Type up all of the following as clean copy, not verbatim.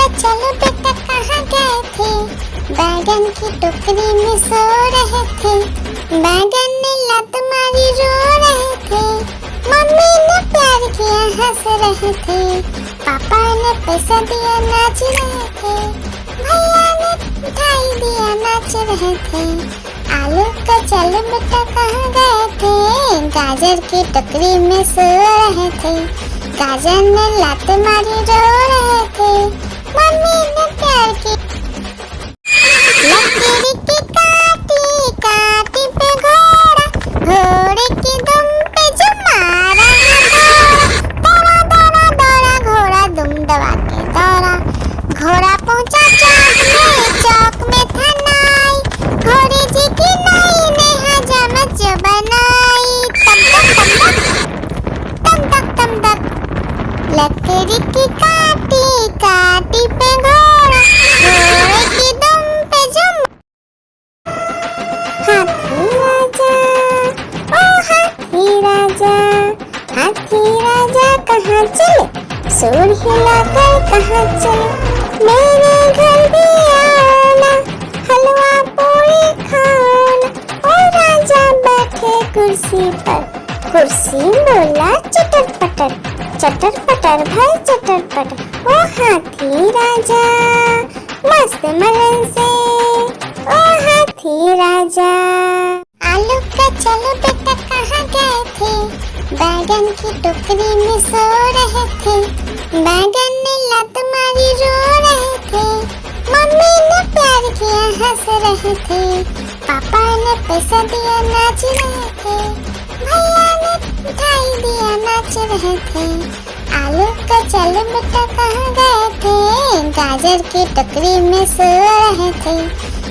का चलो बेटा कहाँ गए थे? बैगन की टोकरी में सो रहे थे। बैगन ने लत मारी रो रहे थे। मम्मी ने प्यार किया हंस रहे थे। पापा ने पैसा दिया नाच रहे थे। भैया ने मिठाई दिया नाच रहे थे। आलू का चलो बेटा कहाँ गए थे? गाजर की टोकरी में सो रहे थे। गाजर ने लात मारी रो रहे थे। मम्मी ने प्यार की लकीर की काटी काटी पे घोड़ा, घोड़े की दुम पे जो मारा दौड़ा दौड़ा दौड़ा घोड़ा दुम दबा के दौड़ा। घोड़ा पहुंचा चौक में था नाई। घोड़े जी की नाई ने हजामत जो बनाई। तम तक तम तक लकड़ी की काटी काटी पे घोड़ा, घोड़े की दुम पे जो हाथी राजा, ओ हाथी राजा, हाथी राजा कहाँ चले? सूर हिलाकर कहाँ चले? मेरे घर भी आना, हलवा पूरी खाना। ओ राजा बैठे कुर्सी पर, कुर्सी बोला चटर पटर, चटर पटर भाई चटर पटर। ओ हाथी राजा मस्त मलन से, ओ हाथी राजा। आलू का चलो बेटा कहाँ गए थे? बैगन की टोकरी में सो रहे थे। बैगन ने लत मारी रो रहे थे। मम्मी ने प्यार किया हंस रहे थे। पापा ने पैसा दिया नाच रहे थे। भैया ने मिठाई दिया नाच रहे थे। आलू का चलो बेटा कहाँ गए थे? गाजर की टोकरी में सो रहे थे।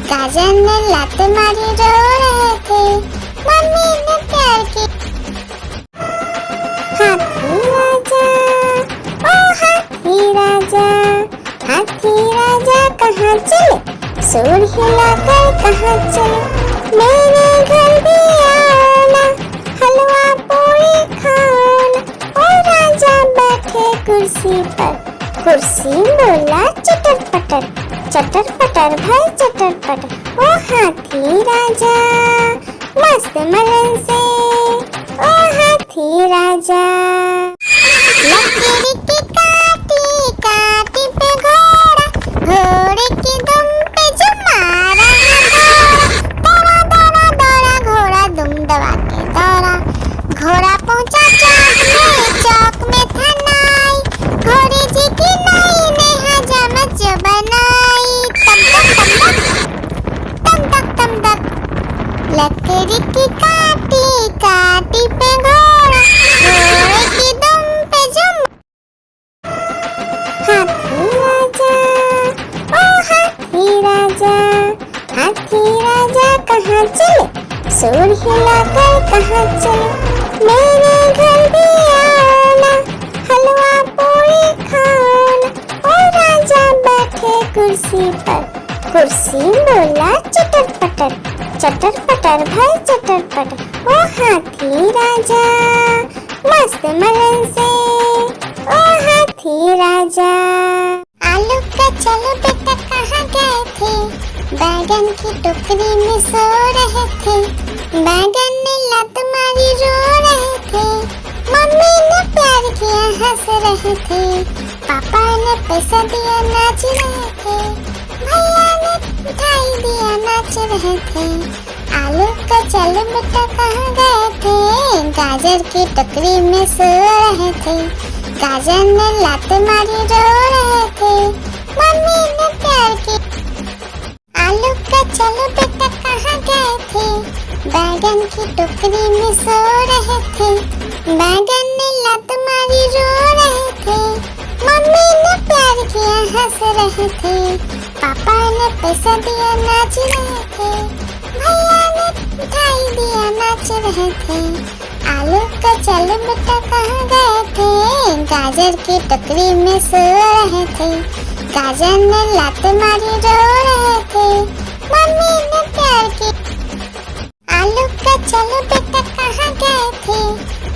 गाजर ने लात मारी रो रहे थे। मम्मी ने प्यार की हाथी राजा, ओ हाथी राजा, हाथी राजा कहाँ चले? सूर हिलाकर कहाँ चले? मेरे घर भी आना, हलवा पूरी खाना। ओ राजा बैठे कुर्सी पर, कुर्सी बोला चटर पटर, चटर पटर भाई चटर पटर। ओ हाथी राजा मस्त मलन से, ओ हाथी राजा। लकीर की काटी काटी पे घोड़ा, घोड़े की दुम पे जो मारा दौड़ा दौड़ा दौड़ा घोड़ा दुम दबा के दौड़ा। घोड़ा पहुंचा चौक में था नाई। घोड़े जी की नाई ने हजामत जो बनाई। तम तक लकड़ी की काटी काटी पे घोड़ा, घोड़े की दुम पे जो हाथी राजा, ओ हाथी राजा, हाथी राजा कहाँ चले? सूर हिलाकर कहाँ चले? मेरे घर भी आना, हलवा पूरी खाना। ओ राजा बैठे कुर्सी पर, कुर्सी बोला चटर पटर, चटर पटर भाई चटर पटर। ओ हाथी राजा मस्त मलन से, ओ हाथी राजा। आलू का चलो बेटा कहाँ गए थे? बैगन की टोकरी में सो रहे थे। बैगन ने लत मारी रो रहे थे। मम्मी ने प्यार किया हंस रहे थे। पापा ने पैसा दिया नाच रहे थे। भैया ने मिठाई दिया नाच रहे थे। आलू का चलो बेटा कहाँ गए थे? गाजर की टोकरी में सो रहे थे। गाजर ने लात मारी रो रहे थे। मम्मी ने प्यार की आलू का चलो बेटा कहाँ गए थे? बैगन की टोकरी में सो रहे थे। बैगन ने लत मारी रो रहे थे। मम्मी ने प्यार किया हंस रहे थे। पापा ने पैसा दिया नाच रहे थे। भैया ने मिठाई दिया नाच रहे थे। आलू का चलो बेटा कहाँ गए थे? गाजर की टोकरी में सो रहे थे। गाजर ने लात मारी रो रहे थे। मम्मी ने प्यार की आलू का चलो बेटा कहाँ गए थे?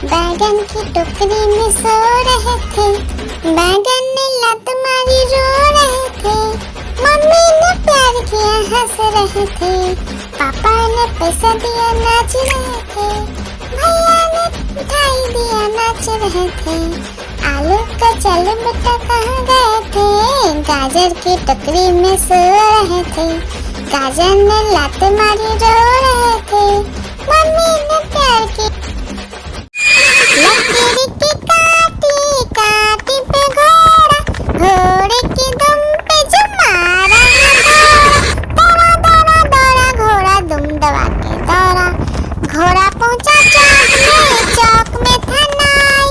बैगन की टोकरी में सो रहे थे। बैगन ने लत मारी रो रहे रहे थे, पापा ने पैसा दिया नाच रहे थे, भैया ने मिठाई दिया नाच रहे थे। आलू का चल बेटा कहाँ गए थे, गाजर की टोकरी में सो रहे थे, गाजर ने लात मारी रो रहे थे, मम्मी ने प्यार की लकीर की काटी काटी पे घोड़ा, घोड़े की दुम पे जो मारा दौड़ा दौड़ा दौड़ा घोड़ा दुम दबा के दौड़ा, घोड़ा पहुंचा चौक में था नाई,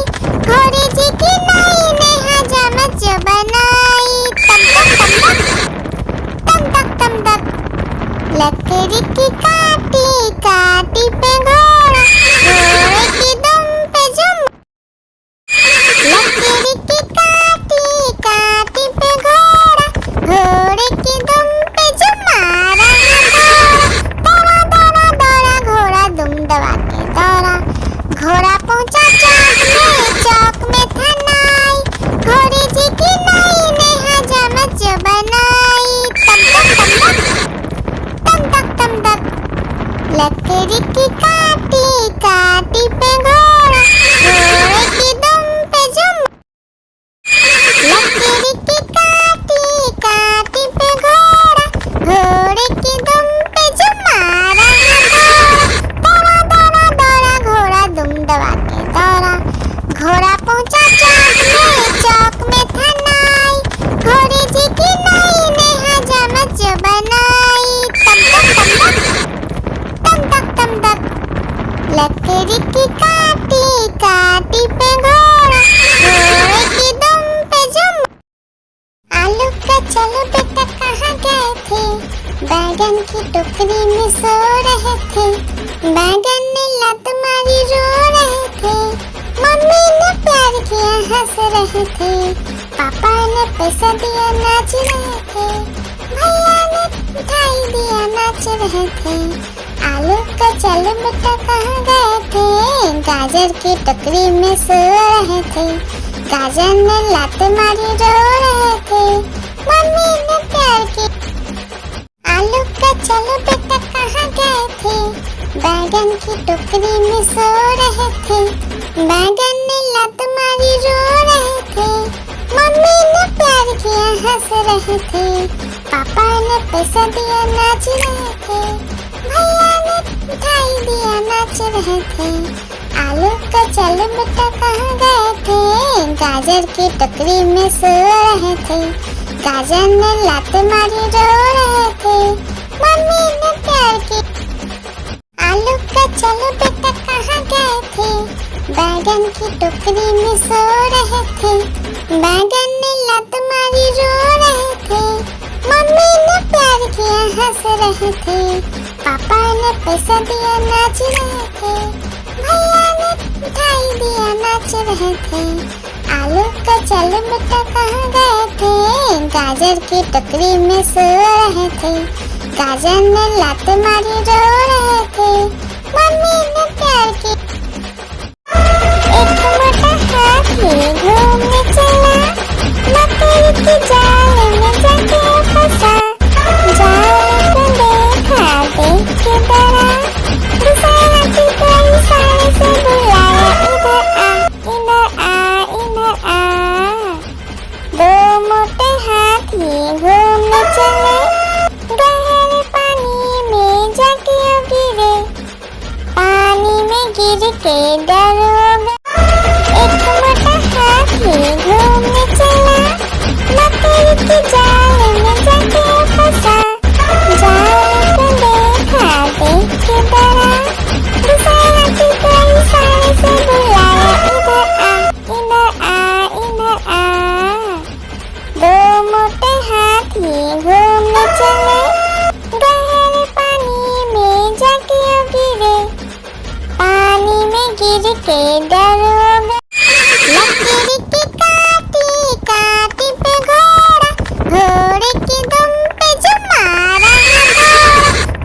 घोड़ी जी की नाई ने हजामत जो बनाई, तम तक तम तक लकड़ी की काटी काटी पे घोड़ा, घोड़े की दुम पे जो लकड़ी की काटी काटी पे घोड़ा, घोड़े की दुम पे जो मारा दौड़ा दौड़ा दौड़ा घोड़ा दुम दबा के दौड़ा, घोड़ा पहुंचा चौक में था नाई, घोड़ी जी की नाई ने हजामत जो बनाई, तम तक लकड़ी की काटी काटी पे घोड़ा, घोड़े की दुम पे जो लकड़ी की काटी काटी पे घोड़ा, घोड़े की दुम पे जो मारा दौड़ा दौड़ा दौड़ा घोड़ा दुम दबा के दौड़ा, घोड़ा पहुंचा चौक में था नाई, घोड़ी जी की नाई ने हजामत जो बनाई, तम तक लकड़ी की काटी काटी पे घोड़ा, घोड़े की दुम पे जो आलू का चलो बेटा कहाँ गए थे, बैगन की टोकरी में सो रहे थे, बैगन ने लात मारी रो रहे थे, मम्मी ने प्यार किया हंस रहे थे, पापा ने पैसा दिया नाच रहे थे, भैया ने मिठाई दिया नाच रहे थे। आलू का चल बेटा कहाँ गए थे, गाजर की टोकरी में सो रहे थे, गाजर ने लात मारी रो रहे थे, मम्मी ने प्यार की आलू का चलो बेटा कहाँ गए थे, बैगन की टोकरी में सो रहे थे, बैगन ने लात मारी रो रहे थे, मम्मी ने प्यार किया हंस रहे थे, पापा ने पैसा दिया नाच रहे थे, भैया ने मिठाई दिया नाच रहे थे। आलू का चल बेटा कहाँ गए थे, गाजर की टोकरी में सो रहे थे, गाजर ने लात मारी रो रहे थे, मम्मी ने प्यार की आलू का चलो बेटा कहाँ गए थे, बैगन की टोकरी में सो रहे थे, बैगन ने लात मारी रो रहे थे, मम्मी ने प्यार किया हंस रहे थे, पापा ने पैसा दिया नाच रहे थे, भैया ने मिठाई दिया नाच रहे थे। आलू का चल बेटा कहाँ गए थे, गाजर की टोकरी में सो रहे थे, गाजर ने लात मारी रो रहे थे, मम्मी ने प्यार की एक मोटा हाथी घूमने चला, मकड़ी की जाल में जाके फंसा, जाल को देखा देख के डरा, दूसरा हाथी को इशारे से बुलाया, इधर आ इधर आ, दो मोटे हाथी घूमने चले, गहरे पानी में जाके गिरे, पानी में गिर के डर हो गया, एक मोटा हाथी घूमने चला, मकड़ी की जाल में जाके फंसा, जाल को देखा देख के डरा, दूसरे हाथी को इशारे से बुलाया, इधर आ इधर आ, दो मोटे हाथी घूमने चले, गहरे पानी में जाके गिरे, पानी में गिर के डर हो गया, लकड़ी की काटी काटी पे घोड़ा, घोड़े की दुम पे जो मारा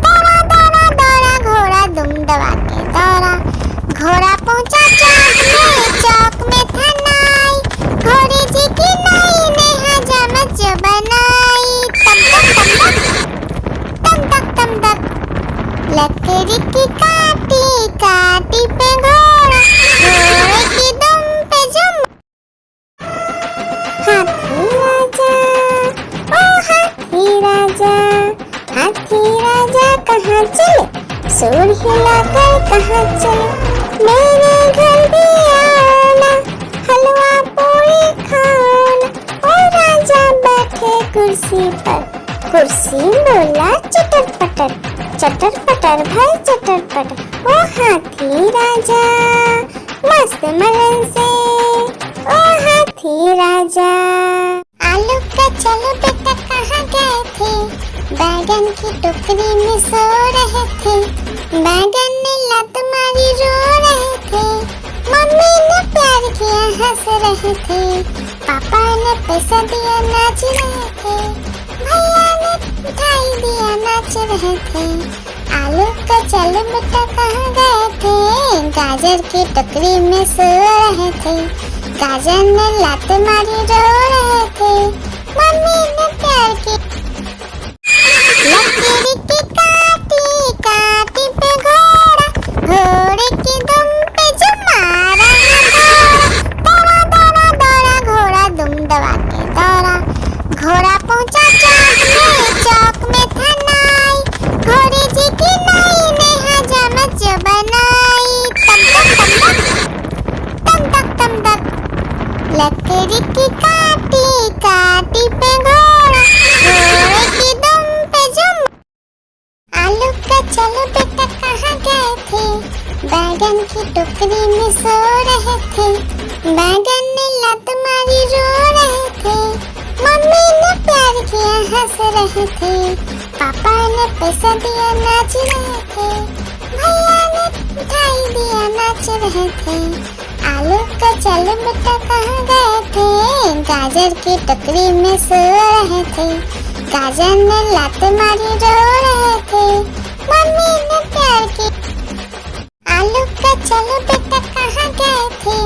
दौड़ा दौड़ा दौड़ा घोड़ा दुम दबा के दौड़ा, घोड़ा पहुंचा चौक में था नाई, घोड़ी जी की नाई ने हजामत जो बनाई, तम तक हाथी राजा कहाँ चले, सूर हिलाकर कहाँ चले, मेरे घर भी आना, हलवा पूरी खाना। ओ राजा बैठे कुर्सी पर, कुर्सी बोला चटर पटर भाई चटर पटर। ओ हाथी राजा मस्त मलन से, ओ हाथी राजा। आलू का चलो बेटा कहाँ गए थे, बैगन की टोकरी में सो रहे थे, बैगन ने लात मारी रो रहे थे, मम्मी ने प्यार किया हंस रहे थे, पापा ने पैसा दिया नाच रहे थे, भैया ने मिठाई दिया नाच रहे थे। आलू का चलो बेटा कहाँ गए थे, गाजर की टोकरी में सो रहे थे, गाजर ने लात मारी रो रहे थे, मम्मी ने प्यार की। लकड़ी की काटी काटी पे घोड़ा, घोड़े की दुम पे जो मारा दौड़ा दौड़ा दौड़ा घोड़ा दुम दबा के दौड़ा, घोड़ा पहुंचा चौक में था नाई, घोड़े जी की नाई ने हजामत जो बनाई, तम तक लकड़ी की काटी काटी पे घोड़ा, घोड़े की दुम पे जुम। आलू का चलो बेटा कहाँ गए थे, बैगन की टोकरी में सो रहे थे, बैगन ने लात मारी रो रहे थे, मम्मी ने प्यार किया हंस रहे थे, पापा ने पैसा दिया नाच रहे थे, भैया ने मिठाई दिया नाच रहे थे। आलू का चलो बेटा कहाँ गए थे, गाजर की टोकरी में सो रहे थे, गाजर ने लात मारी रो रहे थे, मम्मी ने प्यार की। आलू का चलो बेटा कहाँ गए थे,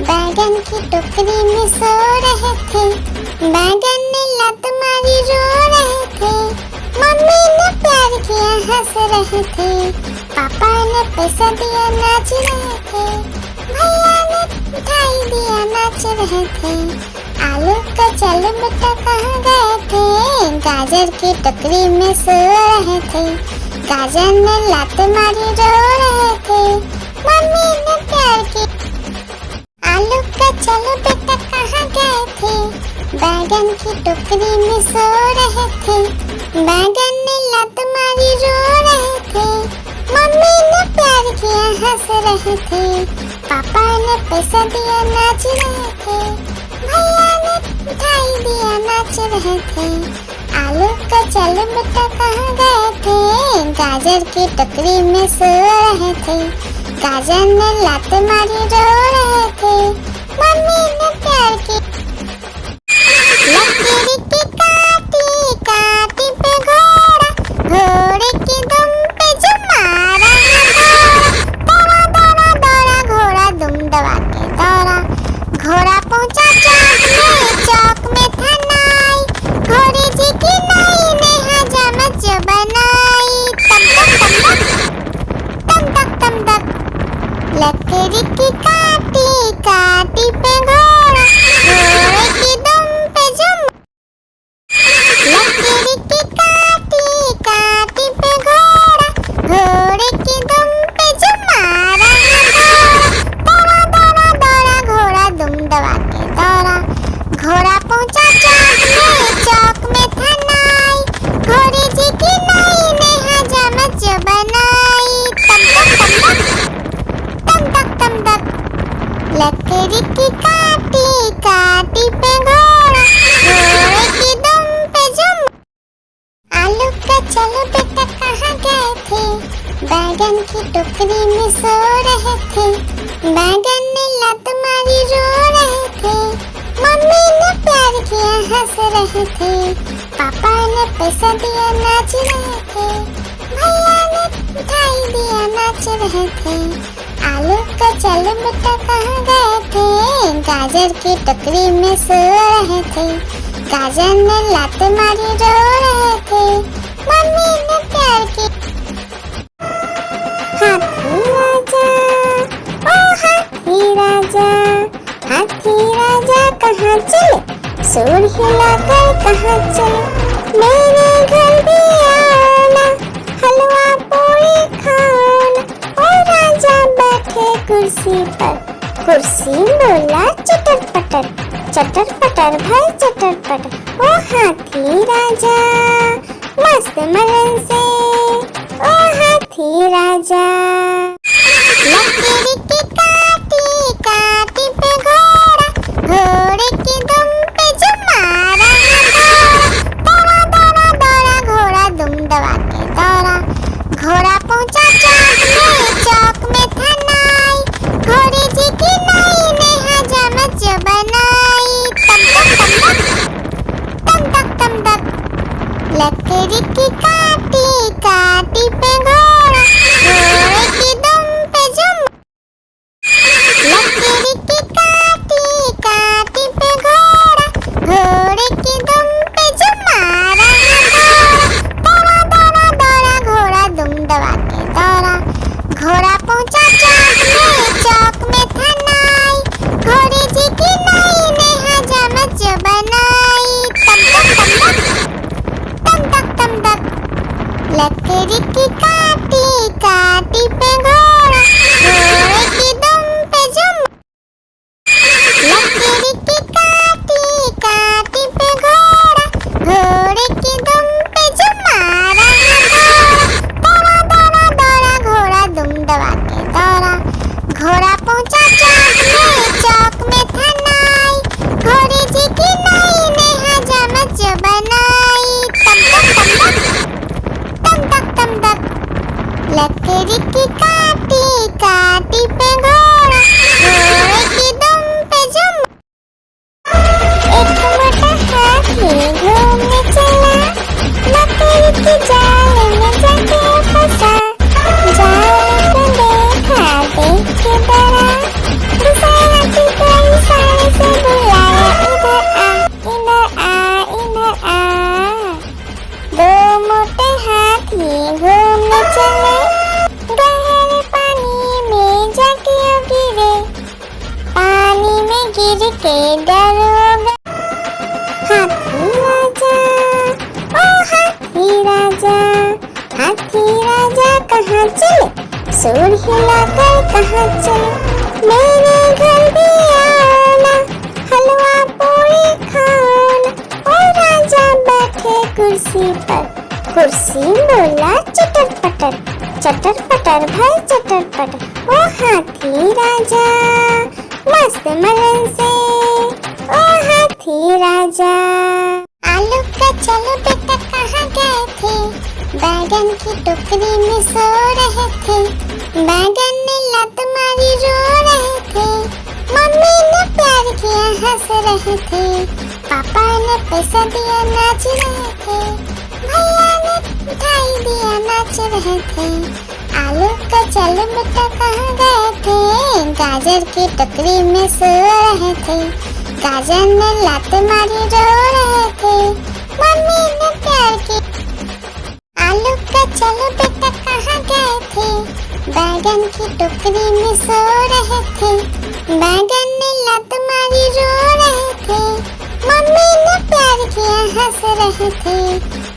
बैगन की टोकरी में सो रहे थे, बैगन ने लात मारी रो रहे थे, मम्मी ने प्यार किया हंस रहे थे, पापा ने पैसा दिया नाच रहे थे, भैया ने मिठाई दिया नाच रहे थे। आलू का चलो बेटा कहाँ गए थे, गाजर की टोकरी में सो रहे थे, गाजर ने लात मारी रो रहे थे, मम्मी ने प्यार की। आलू का चलो बेटा कहाँ गए थे, बैगन की टोकरी में सो रहे थे, बैगन ने लात मारी रो रहे थे, मम्मी ने प्यार किया हंस रहे थे, पापा ने पैसा दिया नाच रहे थे, भैया ने मिठाई दिया नाच रहे थे। आलू का चलो बेटा कहाँ गए थे, गाजर की टोकरी में सो रहे थे, गाजर ने लात मारी रो रहे थे, मम्मी ने प्यार की। लकड़ी की काटी काटी पे घोड़ा, घोड़े की दुम पे जो मारा दौड़ा दौड़ा दौड़ा घोड़ा दुम दबा के दौड़ा, घोड़ा पहुंचा चौक में था नाई, घोड़े जी की नाई ने हजामत जो बनाई, तम तक लकड़ी की काटी काटी पे घोड़ा, घोड़े की दुम पे जुम। लकड़ी की काटी काटी पे घोड़ा, घोड़े की दुम पे जो मारा दौड़ा दौड़ा दौड़ा घोड़ा दुम दबा के दौड़ा, घोड़ा पहुंचा चौक में था नाई, घोड़े जी की नाई ने हजामत जो बनाई, तम तक लकड़ी की काटी काटी पे घोड़ा, घोड़े की दुम पे जुम। आलू का चलो बेटा कहाँ गए थे, बैगन की टोकरी में सो रहे थे, बैगन ने लात मारी रो रहे थे, मम्मी ने प्यार किया हंस रहे थे, पापा ने पैसा दिया नाच रहे थे, भैया ने मिठाई दिया नाच रहे थे। आलू का चलो बेटा कहाँ गए थे, गाजर की टोकरी में सो रहे थे, गाजर ने लात मारी रो रहे थे, मम्मी ने प्यार की। हाथी राजा ओ हाथी राजा, हाथी राजा कहाँ चले, सूर हिलाकर कहाँ चले, मेरे घर भी आना, कुर्सी बोला चटर पटर भाई चटर पटर। ओ हाथी राजा मस्त मलन से, ओ हाथी राजा। लकड़ी की काटी काटी पे घोड़ा, घोड़े की दुम पे जो मारा दौड़ा दौड़ा दौड़ा घोड़ा दुम दबा के दौड़ा। घोड़ा पहुंचा चौक में था नाई, घोड़े जी की नाई ने हजामत जो बनाई। तम तक तम तक लकड़ी की काटी काटी पे घोड़ा, घोड़े की दुम पे जो लकड़ी की काटी काटी पे घोड़ा, घोड़े की दुम पे जो मारा दौड़ा दौड़ा दौड़ा घोड़ा दुम दबा के दौड़ा। घोड़ा पहुंचा चौक में था नाई, घोड़े जी की नाई ने हजामत जो बनाई। तम तक लकड़ी की काटी काटी पे घोड़ा, घोड़े की दुम पे जो लकड़ी की काटी काटी पे घोड़ा, घोड़े की दुम पे जो मारा दौड़ा दौड़ा दौड़ा घोड़ा दुम दबा के दौड़ा। घोड़ा पहुंचा चौक में था नाई, घोड़े जी की नाई ने हजामत जो बनाई। तम तक लकड़ी की काटी काटी पे घोड़ा, घोड़े की दुम पे जो एक मोटा हाथी घूमने चला, लकड़ी की जाल में जाके फंसा। जाल को देखा देख के डरा, दूसरे हाथी को इशारे से बुलाया, इधर आ इधर आ। दो मोटे हाथी घूमने चले, गहरे पानी में जाके गिरे। पानी में गिर के डर हो गए। हाथी राजा ओ हाथी राजा, हाथी राजा कहाँ चले, सूर हिलाकर कहाँ चले। मेरे घर भी आओ ना, हलवा पूरी खाओ ना। ओ राजा बैठे कुर्सी पर, कुर्सी बोला चटर पटर भाई चटर पटर। ओ हाथी राजा मस्त मलन से, ओ हाथी राजा। आलू का चलो बेटा कहाँ गए थे, बैगन की टोकरी में सो रहे थे। बैगन ने लत मारी रो रहे थे, मम्मी ने प्यार किया हंस रहे थे। पापा ने पैसा दिया नाच रहे थे, भैया ने मिठाई दिया नाच रहे थे। आलू का चलो बेटा कहाँ गए थे, गाजर की टोकरी में सो रहे थे। गाजर ने लात मारी रो रहे थे, मम्मी ने प्यार की। आलू का चलो बेटा कहाँ गए थे, बैगन की टोकरी में सो रहे थे। बैगन ने लात मारी रो रहे थे, मम्मी ने प्यार किया हंस रहे थे।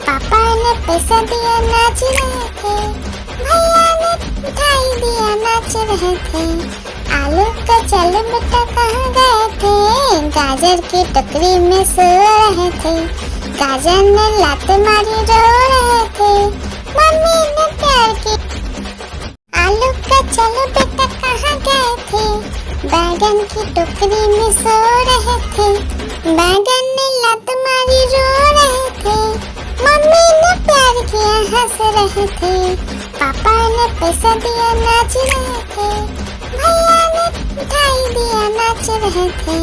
पापा ने पैसा दिया नाच रहे थे, भैया ने मिठाई दिया नाच रहे थे। आलू का चलो बेटा कहाँ गए थे, गाजर की टोकरी में सो रहे थे। गाजर ने लात मारी रो रहे थे, मम्मी ने प्यार की। आलू का चलो बेटा कहाँ गए थे, बैगन की टोकरी में सो रहे थे। बैगन ने लात मारी रो रहे थे, मम्मी ने प्यार किया हंस रहे थे। पापा ने पैसा दिया नाच रहे थे, भैया ने मिठाई दिया नाच रहे थे।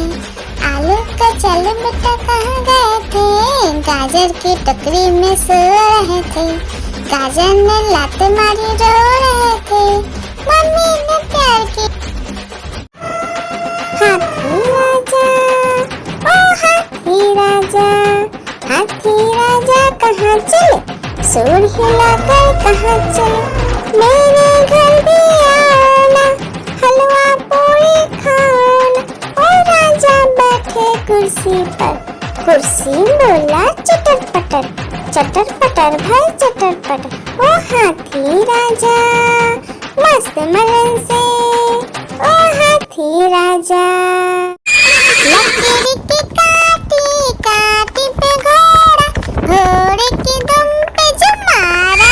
आलू का चलो बेटा कहाँ गए थे, गाजर की टोकरी में सो रहे थे। गाजर ने लात मारी रो रहे थे, मम्मी ने प्यार की। हाथी राजा ओ हाथी राजा, हाथी राजा कहाँ चले, सूर हिलाकर कहाँ चले। मेरे घर भी आओ ना, हलवा पूरी खाओ ना। ओ राजा बैठे कुर्सी पर, कुर्सी बोला चटर पटर भाई चटर पटर। ओ हाथी राजा मस्त मलन से, ओ हाथी हाथी राजा। लकड़ी की काटी काटी पे घोड़ा, घोड़े की दुम पे जो मारा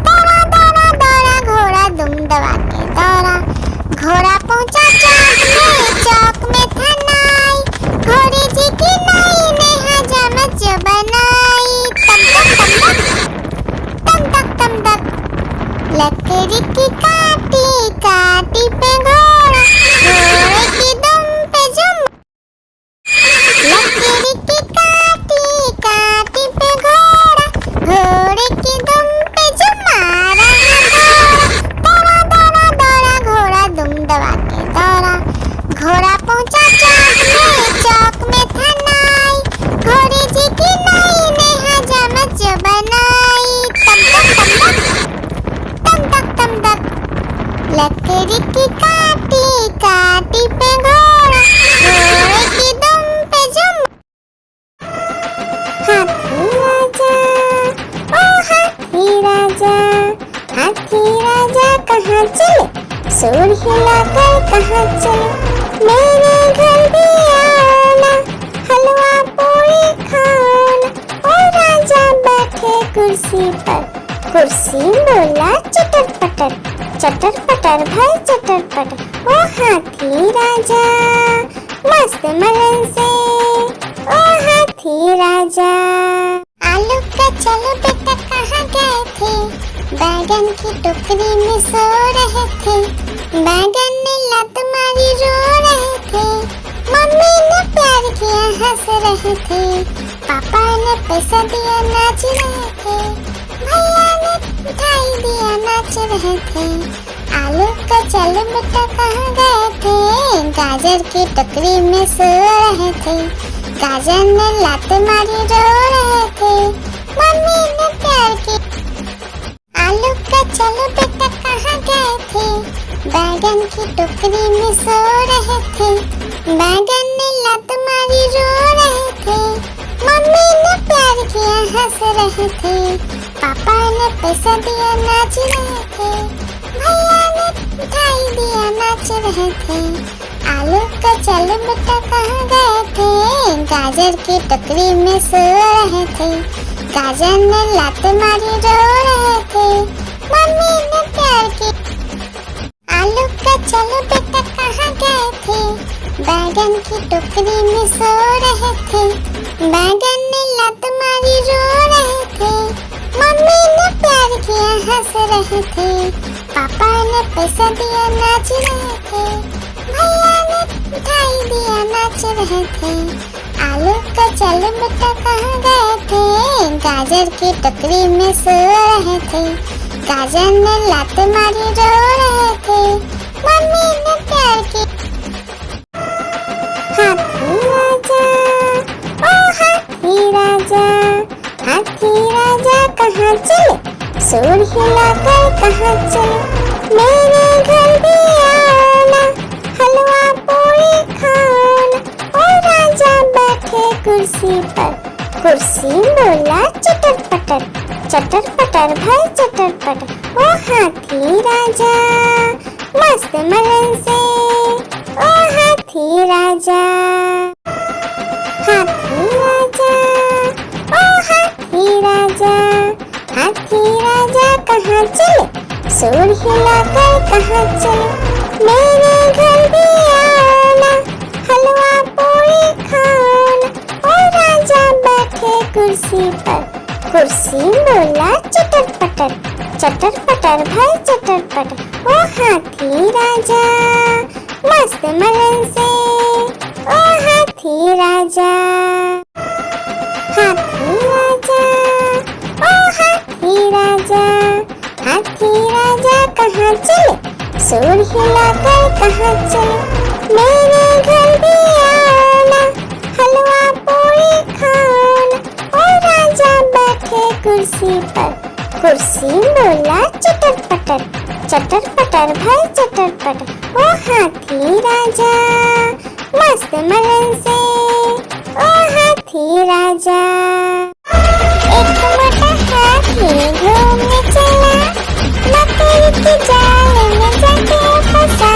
दौड़ा दौड़ा दौड़ा घोड़ा दुम दबा के दौड़ा। घोड़ा पहुंचा चौक में था नाई, घोड़े जी की नाई ने हजामत जो बनाई। तम तक तम तक लकड़ी की काटी काटी पे घोड़ा, घोड़े की दुम पे जो लकड़ी की काटी काटी पे घोड़ा, घोड़े की दुम पे जो मारा दौड़ा दौड़ा दौड़ा घोड़ा दुम दबा के दौड़ा। घोड़ा पहुंचा चौक में था नाई, घोड़े जी की नाई ने हजामत जो बनाई। तम तक लकड़ी की काटी काटी पे घोड़ा, घोड़े की दुम पे जो हाथी राजा। ओ हाथी राजा, हाथी राजा कहाँ चले, सूर हिलाकर कहाँ चले। मेरे घर भी आना, हलवा पूरी खाना। ओ राजा बैठे कुर्सी पर, कुर्सी बोला चटर पटर, चटर पटर भाई चटर पटर। ओ हाथी राजा मस्त मलन से, ओ हाथी राजा। आलू का चलो बेटा कहाँ गए थे, बैगन की टोकरी में सो रहे थे। बैगन ने लत मारी रो रहे थे, मम्मी ने प्यार किया हंस रहे थे। पापा ने पैसा दिया नाच रहे थे, भैया ने मिठाई दिया नाच रहे थे। आलू का चलो बेटा कहाँ गए थे, गाजर की टोकरी में सो रहे थे। गाजर ने लात मारी रो रहे थे, मम्मी ने प्यार की। आलू का चलो बेटा कहाँ गए थे, बैगन की टोकरी में सो रहे थे। बैगन ने लात मारी रो रहे थे, मम्मी ने प्यार किया हंस रहे थे। पापा ने पैसा दिया नाच रहे थे, भैया ने मिठाई दिया नाच रहे थे। आलू का चलो बेटा कहाँ गए थे, गाजर की टोकरी में सो रहे थे। गाजर ने लात मारी रो रहे थे, मम्मी ने प्यार की। आलू का चलो बेटा कहाँ गए थे, बैगन की टोकरी में सो रहे थे। बैगन ने लात मारी रो रहे थे, मम्मी ने प्यार किया हंस रहे थे। पापा ने पैसा दिया नाच रहे थे, भैया ने मिठाई दिया नाच रहे थे। आलू का चलो बेटा कहाँ गए थे, गाजर की टोकरी में सो रहे थे। गाजर ने लात मारी रो रहे थे, मम्मी ने प्यार की। हाथी राजा। ओ हाथी राजा, हाथी राजा कहाँ चले, सूर हिलाकर कहाँ चले। मेरे घर भी आना, हलवा पूरी खाना। ओ राजा बैठे कुर्सी पर, कुर्सी बोला चटर पटर, चटर पटर भाई चटर पटर। ओ हाथी राजा मस्त मलन से, ओ हाथी राजा। हाथी राजा। ओ हाथी राजा, हाथी राजा कहाँ चले, सूर हिलाकर कहाँ चले। मेरे घर भी आना, हलवा पूरी खाना। ओ राजा बैठे कुर्सी पर, कुर्सी बोला चटर पटर भाई चटर पटर। ओ हाथी राजा मस्त मलन से, ओ हाथी राजा। हाथी राजा। ओ हाथी राजा, हाथी राजा कहाँ चले, सूर हिलाकर कहाँ चले। मेरे घर भी आना, हलवा पूरी खाना। ओ राजा बैठे कुर्सी पर, कुर्सी बोला चटर पटर भाई चटर पटर। ओ हाथी राजा मस्त मलन से, ओ हाथी राजा। एक मोटा हाथी घूमने चला, मकड़ी की जाल में जाके फंसा।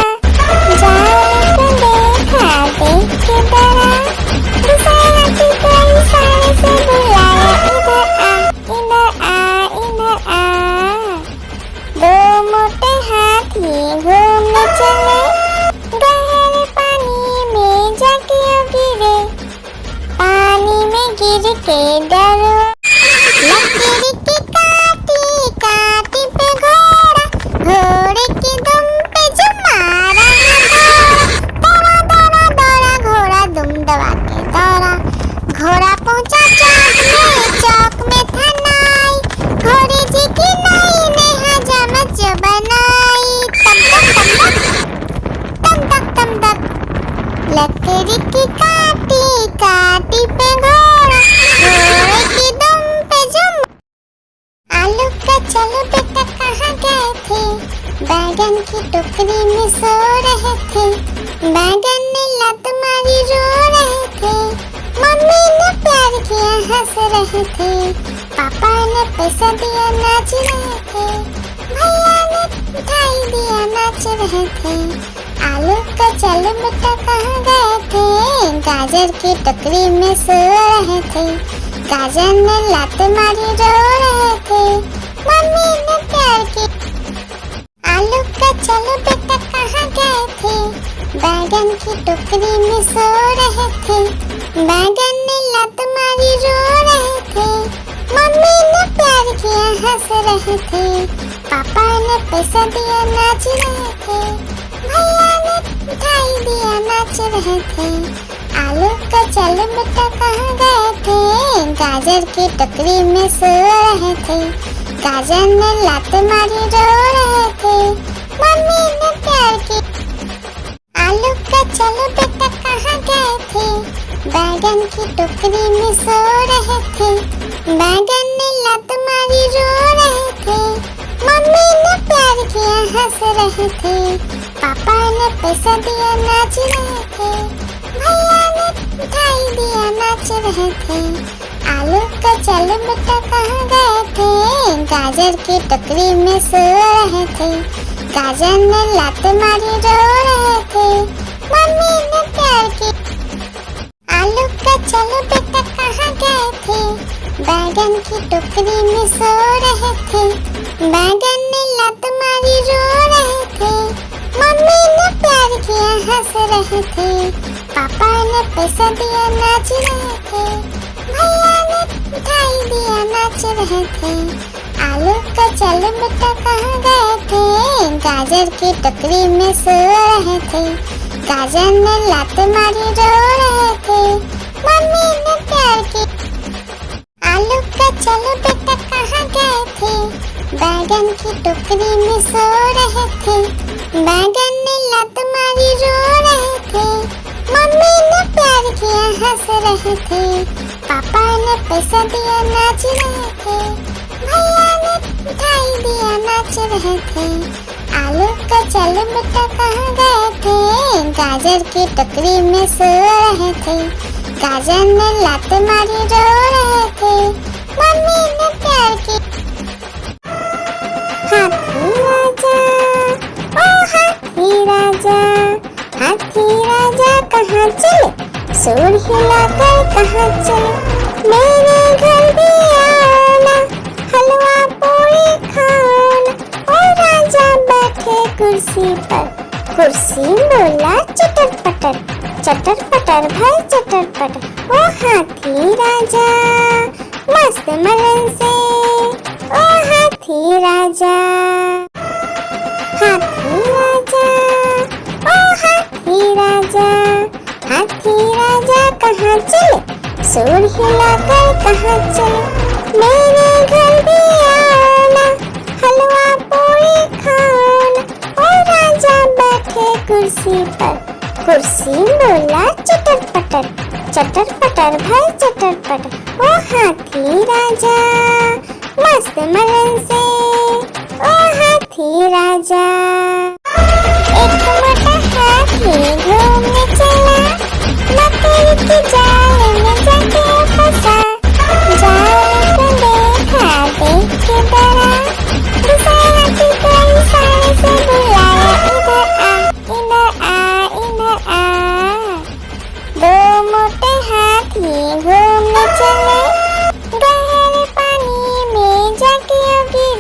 डरवा। लकड़ी की काटी काटी पे घोड़ा, घोड़े की दुम पे जो मारा दौड़ा दौड़ा दौड़ा घोड़ा दुम दबा के दौड़ा। घोड़ा पहुंचा चौक में था नाई, घोड़े जी की नाई ने हजामत जो बनाई। तम तक तम तक लकड़ी की काटी काटी पे घोड़ा, घोड़े की दुम पे जो। आलू का चलो बेटा कहाँ गए थे, बैगन की टोकरी में सो रहे थे। बैगन ने लत मारी रो रहे थे, मम्मी ने प्यार किया हंस रहे थे। पापा ने पैसा दिया नाच रहे थे, भैया ने मिठाई दिया नाच रहे थे। आलू का चलो बेटा कहाँ गए थे, गाजर की टोकरी में सो रहे थे। गाजर ने लात मारी रो रहे थे, मम्मी ने प्यार की। आलू का चलो बेटा कहाँ गए थे, बैगन की टोकरी में सो रहे थे। बैगन ने लात मारी रो रहे थे, मम्मी ने प्यार किया हंस रहे थे। पापा ने पैसा दिया नाच रहे थे, भैया ने मिठाई दिया नाच रहे थे। आलू का चलो बेटा कहाँ गए थे, गाजर की टोकरी में सो रहे थे। गाजर ने लात मारी रो रहे थे, मम्मी ने प्यार की। आलू का चलो बेटा कहाँ गए थे, बैगन की टोकरी में सो रहे थे। बैगन ने लात मारी रो रहे थे, मम्मी ने प्यार किया हंस रहे थे। पापा ने पैसा दिया नाच रहे थे, भैया ने मिठाई दिया नाच रहे थे। आलू का चलो बेटा कहाँ गए थे, गाजर की टोकरी में सो रहे थे। गाजर ने लात मारी रो रहे थे, मम्मी ने प्यार की। आलू का चलो बेटा कहाँ गए थे, बैगन की टोकरी में सो रहे थे। बैगन ने लात मारी रो रहे थे, मम्मी ने प्यार किया हंस रहे थे। पापा ने पैसा दिया नाच रहे थे, भैया ने मिठाई दिया नाच रहे थे। आलू का चलो बेटा कहाँ गए थे, गाजर की टोकरी में सो रहे थे। गाजर ने लात मारी रो रहे थे, मम्मी ने प्यार की। आलू का चलो बेटा कहाँ गए थे, बैगन की टोकरी में सो रहे थे। बैगन ने लात मारी रो रहे थे, मम्मी ने प्यार किया हंस रहे थे। पापा ने पैसा दिया नाच रहे थे, भैया ने मिठाई दिया नाच रहे थे। आलू का चलो बेटा कहाँ गए थे, गाजर की टोकरी में सो रहे थे। गाजर ने लात मारी रो रहे थे, मम्मी ने प्यार की। हाथी राजा ओ हाथी राजा, हाथी राजा कहाँ चले, सूर हिलाकर कहाँ चले। मेरे घर भी आना, हलवा पूरी खाना। ओ राजा बैठे कुर्सी पर, कुर्सी बोला चटर पटर, चटर पटर भाई चटर पटर। ओ हाथी राजा मस्त मलन से, ओ हाथी राजा। हाथी राजा ओ हाथी राजा, हाथी राजा कहाँ चले, सूर हिलाकर कहाँ चले। मेरे घर भी आना, हलवा पूरी खाना। ओ राजा बैठे कुर्सी पर, कुर्सी बोला चटर पटर, चटर पटर भाई चटर पटर। ओ हाथी राजा मस्त मलन से, ओ हाथी राजा। एक मोटा हाथी घूमने चला, मकड़ी की जाल में जाके फंसा। जाल को देखा देख के डरा, दूसरा हाथी को इशारे से बुलाया, इधर आ इधर आ इधर आ। दो मोटे हाथी घूमने चले, गहरे पानी में जाके गिरे।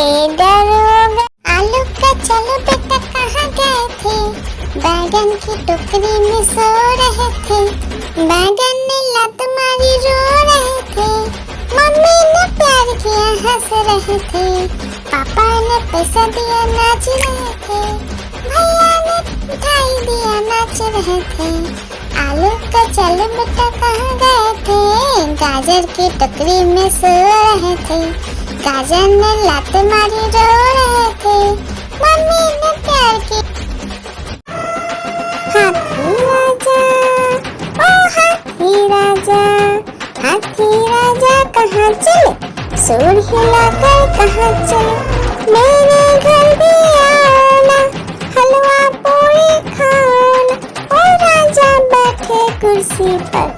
के दरोगा। आलू का चलो बेटा कहाँ गए थे, बैगन की टोकरी में सो रहे थे। बैगन ने लात मारी रो रहे थे, मम्मी ने प्यार किया हंस रहे थे, पापा ने पैसा दिया नाच रहे थे, भैया ने मिठाई दिया नाच रहे थे। आलू का चलो बेटा कहाँ गए थे, गाजर की टोकरी में सो रहे थे। गाजर ने लात मारी रो रहे थे, मम्मी ने प्यार की। हाथी राजा, ओ हाथी राजा, हाथी राजा कहाँ चले, सूंड हिलाकर कहाँ चले। मेरे घर भी आना, हलवा पूरी खाना। ओ राजा बैठे कुर्सी पर,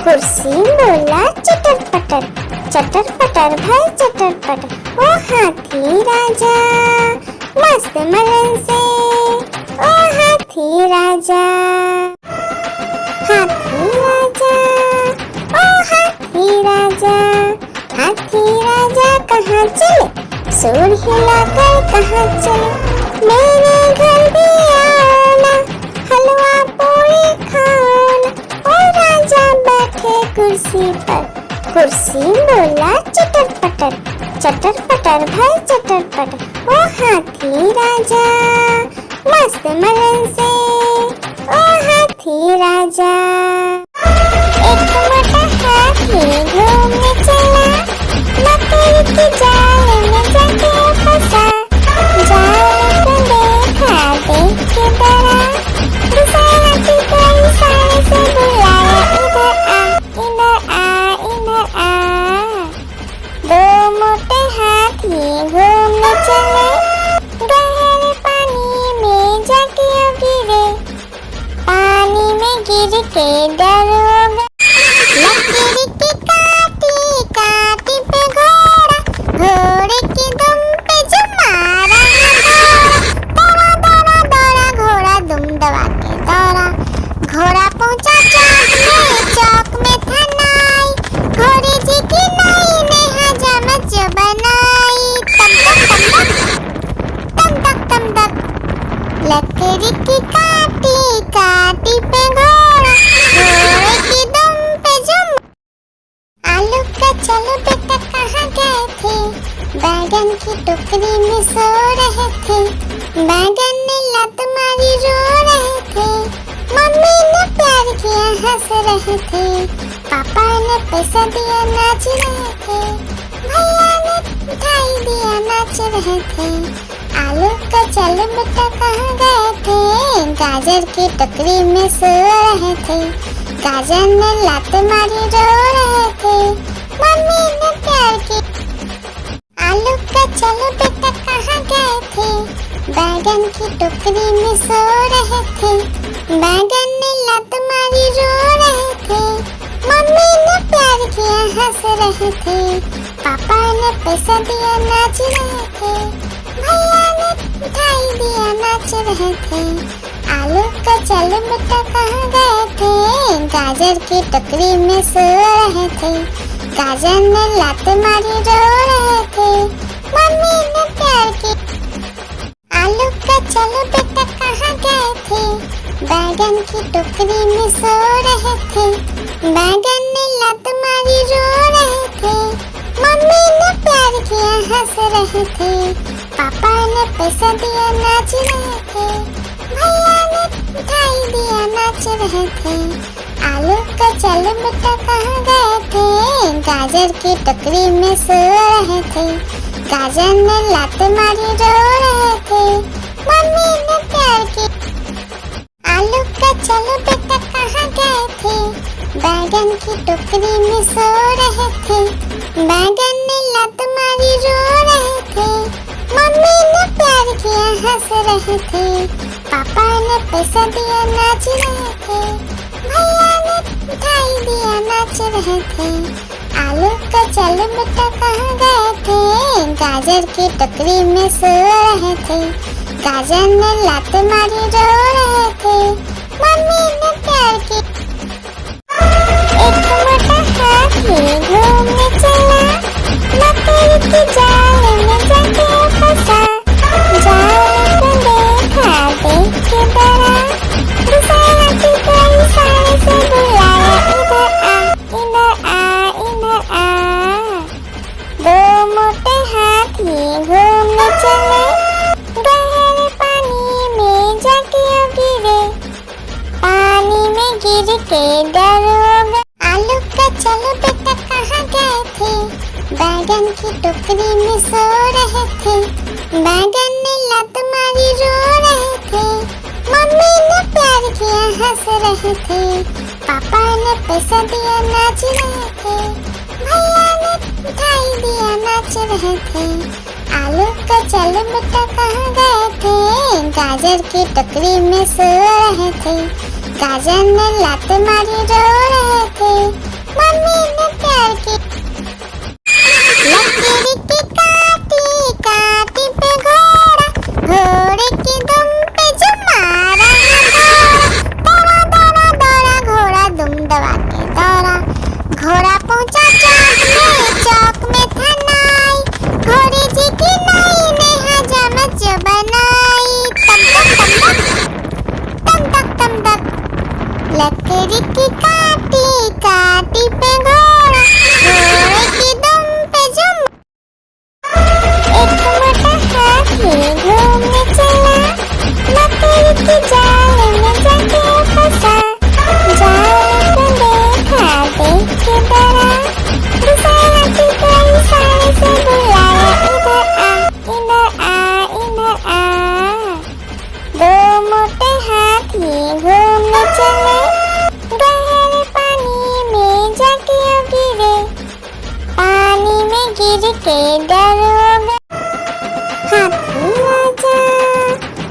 कुर्सी बोला चटर पटर, चटर पटर भाई चटर पटर। ओ हाथी राजा मस्त मलन से, ओ हाथी राजा। हाथी राजा, ओ हाथी राजा, हाथी राजा कहाँ चले, सूंड हिलाकर कहाँ चले। मेरे घर भी आना, हलवा पूरी खाना। ओ राजा बैठे कुर्सी पर, कुर्सी बोला चटर पटर, चटर पटर भाई चटर पटर। ओ हाथी राजा मस्त मलन से, ओ हाथी राजा। एक मोटा हाथी घूमने चला, मकड़ी की जाल में जाके फंसा। जाल को देखा देख के डरा, दूसरा हाथी को इशारे से बुलाया, इधर आ इधर आ इधर आ। दो मोटे हाथी घूमने चले, गहरे पानी में जाके गिरे। पानी में गिर के डरोगा, लकीर की काटी काटी पे घोड़ा, घोड़े की दुम पे जो मारा दौड़ा दौड़ा दौड़ा घोड़ा दुम दबा के दौड़ा। घोड़ा पहुंचा चौक में था नाई, घोड़े जी की नाई ने हजामत जो बनाई। तम तक तम तक लकड़ी की काटी काटी पे घोड़ा, घोड़े की दुम पे जुम। आलू का चलो बेटा कहाँ गए थे, बैगन की टोकरी में सो रहे थे। बैगन ने लात मारी रो रहे थे, मम्मी ने प्यार किया हंस रहे थे, पापा ने पैसा दिया नाच रहे थे, भैया ने मिठाई दिया नाच रहे थे। आलू का चलो बेटा कहाँ गए थे, गाजर की टोकरी में सो रहे थे। गाजर ने लात मारी रो रहे थे, मम्मी ने प्यार की। आलू का चलो बेटा कहाँ गए थे, बैगन की टोकरी में सो रहे थे। बैगन ने लात मारी रो रहे थे, मम्मी ने प्यार किया हंस रहे थे, पापा ने पैसा दिया नाच रहे थे, भैया ने मिठाई दिया नाच रहे थे। आलू का चलो बेटा कहाँ गए थे, गाजर की टोकरी में सो रहे थे। गाजर ने लात मारी रो रहे थे, मम्मी ने प्यार की। आलू का चलो बेटा कहाँ गए थे, बैगन की टोकरी में सो रहे थे। बैगन ने लात मारी रो रहे थे, मम्मी ने प्यार किया हंस रहे थे, पापा ने पैसा दिया नाच रहे थे, भैया ने मिठाई दिया नाच रहे थे। आलू का चलो बेटा कहाँ गए थे, गाजर की टोकरी में सो रहे थे। गाजर ने लात मारी रो रहे थे, मम्मी ने प्यार की। आलू का चलो बेटा कहाँ गए थे, बैगन की टोकरी में सो रहे थे। बैगन ने लात मारी रो रहे थे, मम्मी ने प्यार किया हंस रहे थे, पापा ने पैसा दिया नाच रहे थे, भैया ने मिठाई दिया नाच रहे थे। आलू का चलो बेटा कहाँ गए थे, गाजर की टोकरी में सो रहे थे। गाजर ने लात मारी रो रहे थे, मम्मी ने प्यार की। एक मोटा हाथी घूमने चला, मकड़ी की जाल में जाके बैगन की टोकरी में सो रहे थे, बैगन ने लत मारी रो रहे थे, मम्मी ने प्यार किया हंस रहे थे, पापा ने पैसा दिया नाच रहे थे, भैया ने मिठाई दिया नाच रहे थे, आलू का चल बेटा कहाँ गए थे, गाजर की टोकरी में सो रहे थे, गाजर ने लत मारी रो रहे थे, मम्मी ने प्यार की लकीर की काटी काटी पे घोड़ा, घोड़े की दुम पे जो मारा दौड़ा दौड़ा दौड़ा घोड़ा दुम दबा के दौड़ा, घोड़ा पहुंचा चौक में था नाई, घोड़े जी की नाई ने हजामत जो बनाई, तम तक तम तक लकीर की काटी काटी पे घोड़ा, घोड़े की दुम पे जो एक मोटा हाथी घूमने चला, लकीर की जाल में जाके फंसा, जाल को देखा देख के डरा, दूसरा हाथी को इशारे से बुलाया, इधर आ इधर आ, दो मोटे हाथी घूमने चले, गहरे पानी में जाके गिरे, पानी में गिर के डर हो गए। हाथी राजा,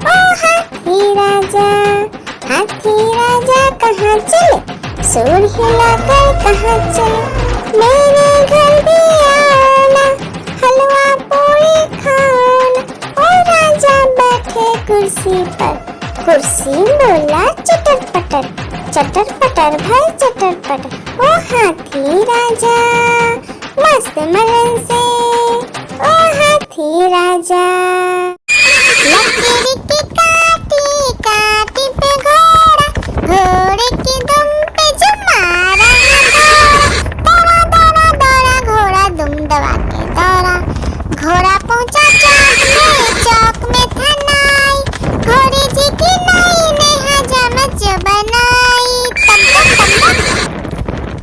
ओ हाथी राजा, हाथी राजा कहाँ चले, सूर हिलाकर कहाँ चले, मेरे घर भी आना, हलवा पूरी खाना, ओ राजा बैठे कुर्सी पर, कुर्सी बोला चटर पटर भाई चटर पटर, ओ हाथी राजा मस्त मलन से, ओ हाथी राजा। लकीर की काटी काटी पे घोड़ा, घोड़े की दुम पे जो मारा दौड़ा दौड़ा दौड़ा घोड़ा दुम दबा के दौड़ा, घोड़ा पहुंचा चौक में था नाई, घोड़े जी की नाई ने हजामत जो बनाई,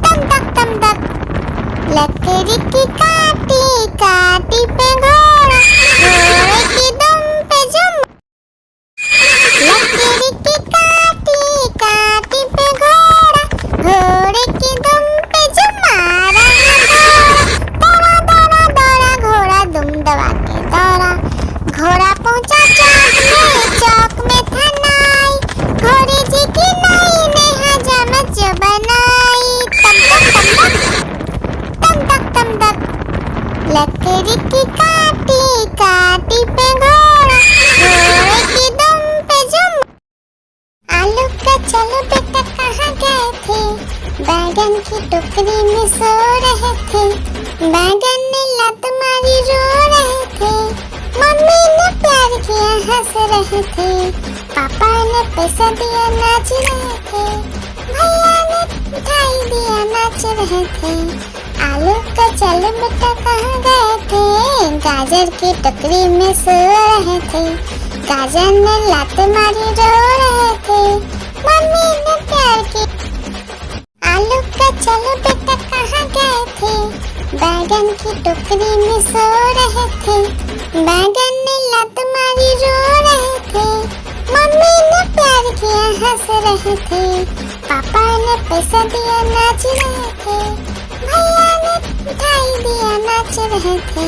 तम तक लकीर की काटी काटी पे घोड़ा, घोड़े की दुम पे जो लकीर की काटी काटी पे घोड़ा, घोड़े की दुम पे जो मारा दौड़ा दौड़ा दौड़ा घोड़ा दुम दबा के दौड़ा, घोड़ा पहुंचा चौक में था नाई, घोड़े जी की नाई ने हजामत जो बनाई, तम तक लकीर की काटी काटी पे घोड़ा, घोड़े की दुम पे जो आलू का चलो बेटा कहाँ गए थे, बैगन की टोकरी में सो रहे थे, बैगन ने लत मारी रो रहे थे, मम्मी ने प्यार किया हंस रहे थे, पापा ने पैसा दिया नाच रहे थे, भैया ने मिठाई दिया नाच रहे थे, आलू का चल बेटा कहाँ गए थे, गाजर की टोकरी में सो रहे थे, गाजर ने लत मारी रो रहे थे, मम्मी ने प्यार की आलू का चलो बेटा कहाँ गए थे, बैगन की टोकरी में सो रहे थे, बैगन ने लत मारी रो रहे थे, मम्मी ने प्यार किया हंस रहे थे, पापा ने पैसा दिया नाच रहे थे, भैया ने मिठाई दिया नाच रहे थे,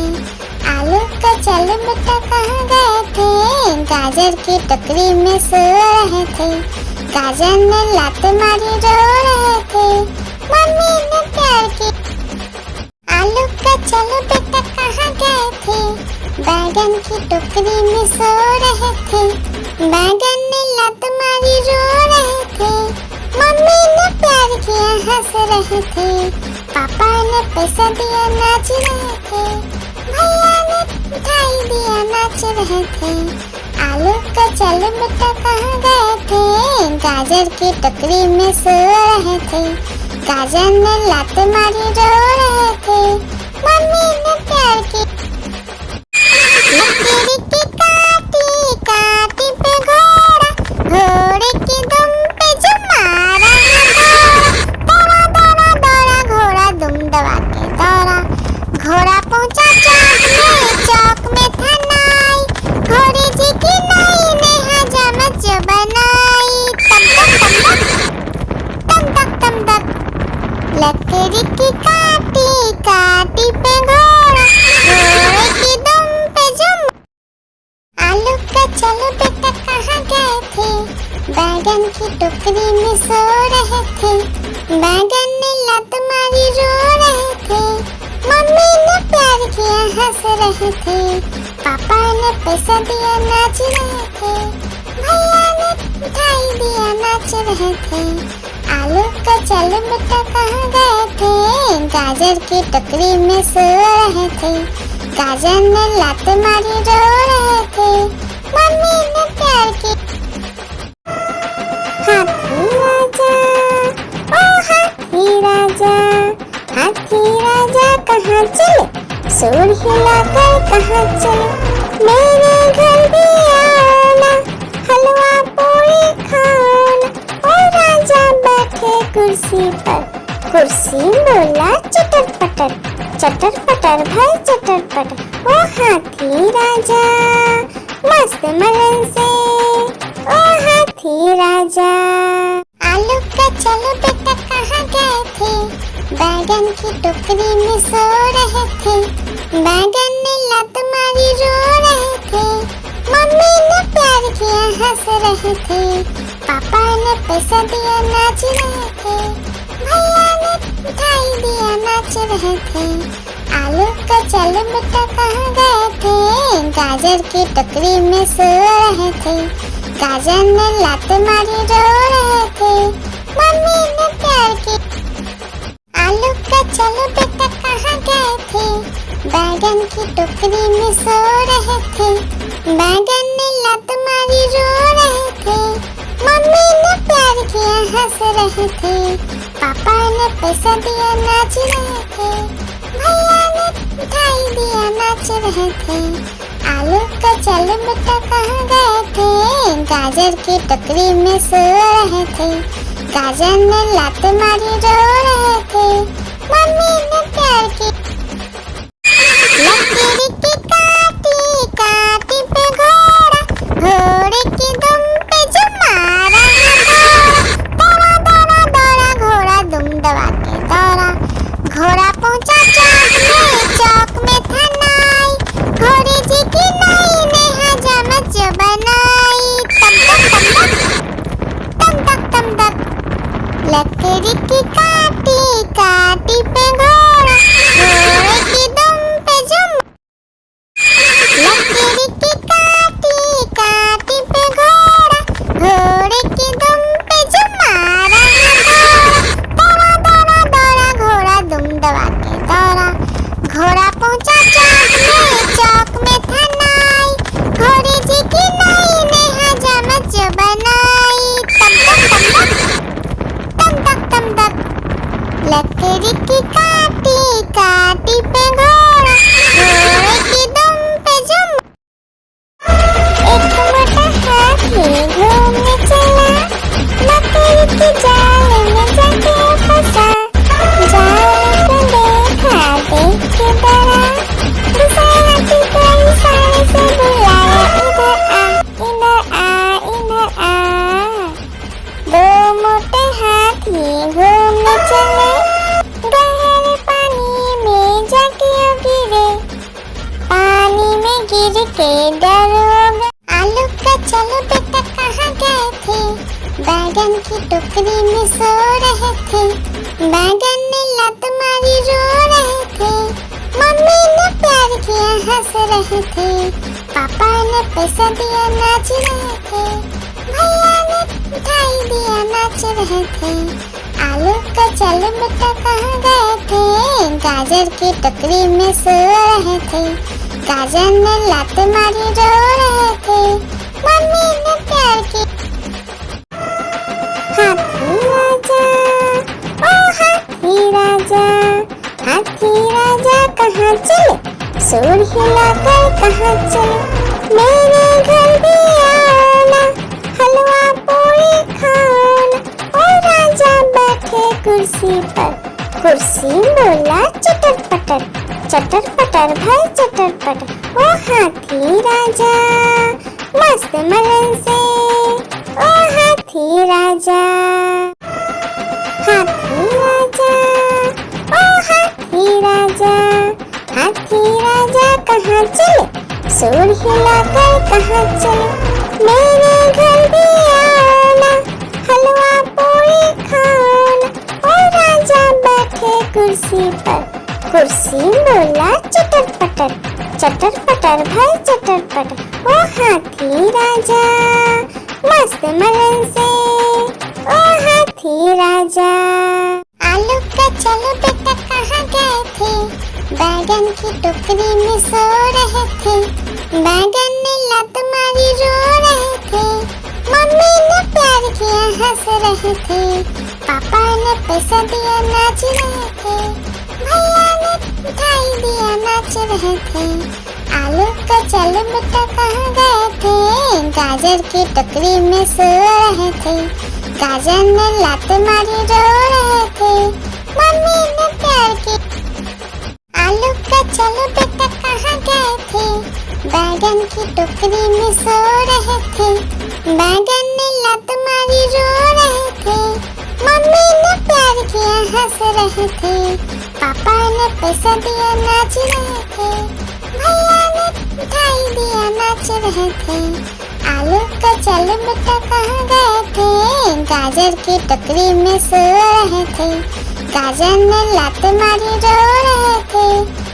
आलू का चल बेटा कहाँ गए थे, गाजर की टोकरी में सो रहे थे, गाजर ने लत मारी रो रहे थे, मम्मी ने प्यार की आलू का चलो बेटा कहाँ गए थे, बैगन की टोकरी में सो रहे थे, बैगन ने लत मारी रो रहे थे, मम्मी ने प्यार किया हंस रहे थे, पापा ने पैसा दिया नाच रहे थे, भैया ने मिठाई दिया नाच रहे थे, आलू का चल बेटा कहाँ गए थे, गाजर की टोकरी में सो रहे थे, गाजर ने लत मारी रो रहे थे, मम्मी ने प्यार की लकीर की काटी काटी पे घोड़ा, घोड़े की दुम पे जो मारा दौड़ा दौड़ा दौड़ा घोड़ा दुम दबा के दौड़ा, घोड़ा लकड़ी की काटी काटी पे घोड़ा, घोड़े की दुम पे जुम। आलू का चलो बेटा कहाँ गए थे, बैगन की टोकरी में सो रहे थे। बैगन ने लात मारी रो रहे थे, मम्मी ने प्यार किया हंस रहे थे। पापा ने पैसा दिया नाच रहे थे, भैया ने मिठाई दिया नाच रहे थे। आलू का चलो बेटा कहाँ गए थे, गाजर की टोकरी में सो रहे थे। गाजर ने लात मारी रो रहे थे, मम्मी ने प्यार की। हाथी राजा, ओ हाथी राजा, हाथी राजा कहाँ चले, सूंड हिलाकर कहाँ चले। मेरे घर भी आना, हलवा पूरी खाना। ओ राजा बैठे कुर्सी पर, कुर्सी बोला चटर पटर, चटर पटर भाई चटर पटर। ओ हाथी राजा मस्त मलन से, ओ हाथी राजा। आलू का चलो बेटा कहाँ गए थे, बैगन की टोकरी में सो रहे थे। बैगन ने लात मारी रो रहे थे, मम्मी ने प्यार किया हंस रहे थे। पापा ने पैसा दिया नाच रहे थे, भैया ने मिठाई दिया नाच रहे थे। आलू का चलो बेटा कहाँ गए थे, गाजर की टोकरी में सो रहे थे। गाजर ने लात मारी रो रहे थे, मम्मी ने प्यार की। आलू का चलो बेटा कहाँ गए थे, बैगन की टोकरी में सो रहे थे। बैगन ने लात मारी रो रहे थे, मम्मी ने प्यार किया हंस रहे थे। पापा ने पैसा दिया नाच रहे थे, भैया ने मिठाई दिया नाच रहे थे। आलू का चलो बेटा कहाँ गए थे, गाजर की टोकरी में सो रहे थे। गाजर ने लात मारी रो रहे थे, मम्मी ने प्यार की। लकड़ी की काटी काटी पे घोड़ा, घोड़े की दुम पे जुम मारा घोड़ा। दौड़ा दौड़ा दौड़ा घोड़ा दुम दबा के दौड़ा। घोड़ा पहुंचा चौक में था नाई, घोड़े जी की नाई ने हजामत जो बनाई। तम तक तम तक लकड़ी की काटी काटी पे घोड़ा, घोड़े की दुम पे जुम। लकड़ी की काटी काटी पे घोड़ा, घोड़े की दुम पे जुम मारा घोड़ा। दौड़ा दौड़ा घोड़ा दुम दबा के दौड़ा। घोड़ा पहुंचा चौक में था नाई, घोड़े जी की नाई ने हजामत जो बनाई। तम तक लकड़ी की काटी काटी पे घोड़ा, घोड़े की दुम पे जुम। एक मोटा हाथी घूमने चला, लकड़ी की जाल में जाके फंसा। जाल को देखा देख के डरा, दूसरे हाथी को इशारे से बुलाया, इधर आ इधर आ इधर आ। दो मोटे हाथी घूमने चले, गहरे पानी में जाके गिरे। पानी में गिर के डर हो गए। आलू का चलो बेटा कहाँ गए थे, बैगन की टोकरी में सो रहे थे। बैगन ने लात मारी रो रहे थे, मम्मी ने प्यार किया हंस रहे थे। पापा ने पैसा दिया नाच रहे थे, भैया ने मिठाई दिया नाच रहे थे। आलू का चलो बेटा कहाँ गए थे, गाजर की टोकरी में सो रहे थे। गाजर ने लात मारी रो रहे थे, मम्मी ने प्यार की। हाथी राजा, ओ हाथी राजा, हाथी राजा कहाँ चले, सूंड हिलाकर कहाँ चले। मेरे घर भी आना, हलवा पूरी खाना। ओ राजा बैठे कुर्सी पर, कुर्सी बोला चटर पटर, चटर पटर भाई चटर पटर। ओ हाथी राजा मस्त मलन से, ओ हाथी राजा। हाथी राजा हाथी राजा कहाँ चले, सूर हिलाकर कहाँ चले, मेरे घर भी आना, हलवा पूरी खाना। ओ राजा बैठे कुर्सी पर, कुर्सी बोला चटर पटर, चटर पटर भाई चटर पटर। ओ हाथी राजा मस्त मलन से, ओ हाथी राजा। आलू का चलो बेटा कहाँ गए थे, बैगन की टोकरी में सो रहे थे, बैगन ने लत मारी रो रहे थे, मम्मी ने प्यार किया हंस रहे थे, पापा ने पैसा दिया नाच रहे थे, भैया ने मिठाई दिया नाच रहे थे। आलू का चलो बेटा कहाँ गए थे, गाजर की टोकरी में सो रहे थे, गाजर ने लात मारी रो रहे थे, मम्मी ने प्यार की। आलू का चलो बेटा कहाँ गए थे, बैगन की टोकरी में सो रहे थे, बैगन ने लात मारी रो रहे थे, मम्मी ने प्यार किया हंस रहे थे, पापा ने पैसा दिया नाच रहे थे, भैया ने मिठाई दिया नाच रहे थे। आलू का चलो बेटा कहाँ गए थे, गाजर की टोकरी में सो रहे थे, गाजर ने लात मारी रो रहे थे,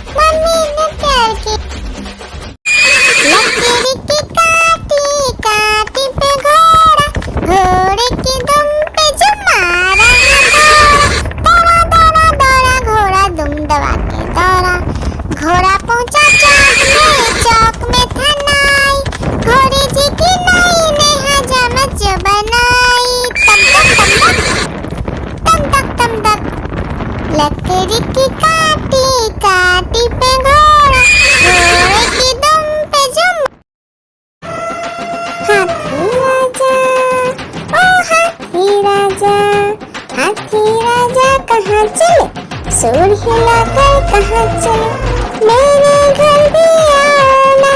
मम्मी ने प्यार की। लकड़ी की काटी काटी पे घोड़ा, घोड़े की दुम पे जो मारा दौड़ा दौड़ा दौड़ा घोड़ा दुम दबा के दौड़ा, घोड़ा पहुंचा चौक में था नाई, घोड़े जी की नाई ने हजामत जो बनाई, तम तक तम तक। लकड़ी की काटी काटी पे घोड़ा, घोड़े की दुम पे जो। हाथी राजा ओ हाथी राजा, हाथी राजा कहाँ चले, सूर हिलाकर कहाँ चले, मेरे घर भी आना,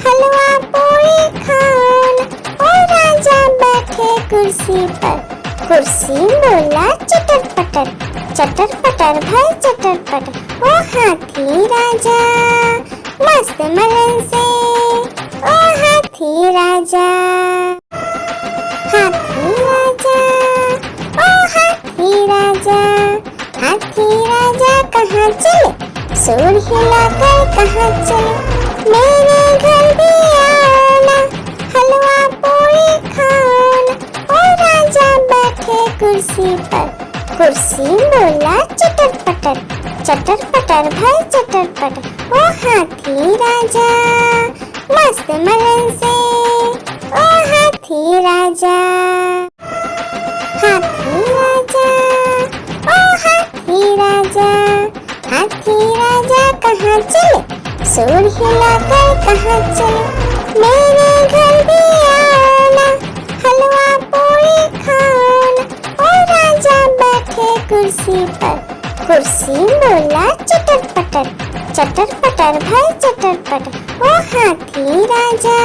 हलवा पूरी खाना। ओ राजा बैठे कुर्सी पर, कुर्सी बोला चटर पटर, चटर पटर भाई चटर पटर। ओ हाथी राजा मस्त मलन से, ओ हाथी राजा। हाथी राजा ओ हाथी राजा, हाथी राजा कहाँ चले, सूर हिलाकर कहाँ चले, मेरे घर भी आना, हलवा पूरी खाना। ओ राजा बैठे कुर्सी पर, कुर्सी बोला चटर पटर, चटर पटर भाई चटर पटर। ओ हाथी राजा मस्त मलन से, ओ हाथी राजा। हाथी राजा ओ हाथी राजा, हाथी राजा कहाँ चले, सूर हिलाकर कहाँ चले, मेरे घर भी आना, हलवा पूरी खाना। ओ राजा बैठे कुर्सी पर, कुर्सी बोला चटर पटर, चटर पटर भाई चटर पटर। ओ हाथी राजा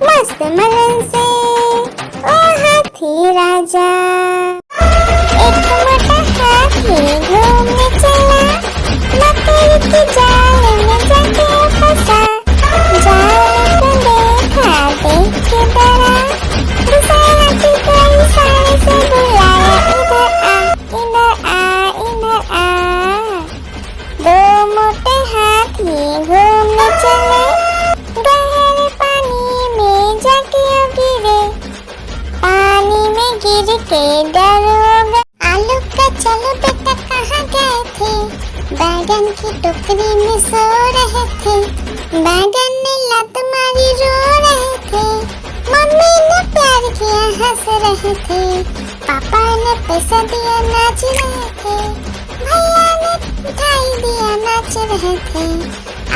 मस्त मलन से, ओ हाथी राजा। एक मोटा हाथी घूमने चला, लकड़ी की जाल में जाके फंसा, जाल को देखा देख के डरा, दूसरे हाथी को इशारे से बुलाया, इधर आ इधर आ। दो मोटे हाथी घूमने चले, गहरे पानी में जाके गिरे, पानी में गिर के डर हो गया। आलू का चलो बेटा कहाँ गए थे, बैगन की टोकरी में सो रहे थे, बैगन ने लत मारी रो रहे थे, मम्मी ने प्यार किया हंस रहे थे, पापा ने पैसा दिया नाच रहे थे, भैया ने मिठाई दिया नाच रहे थे।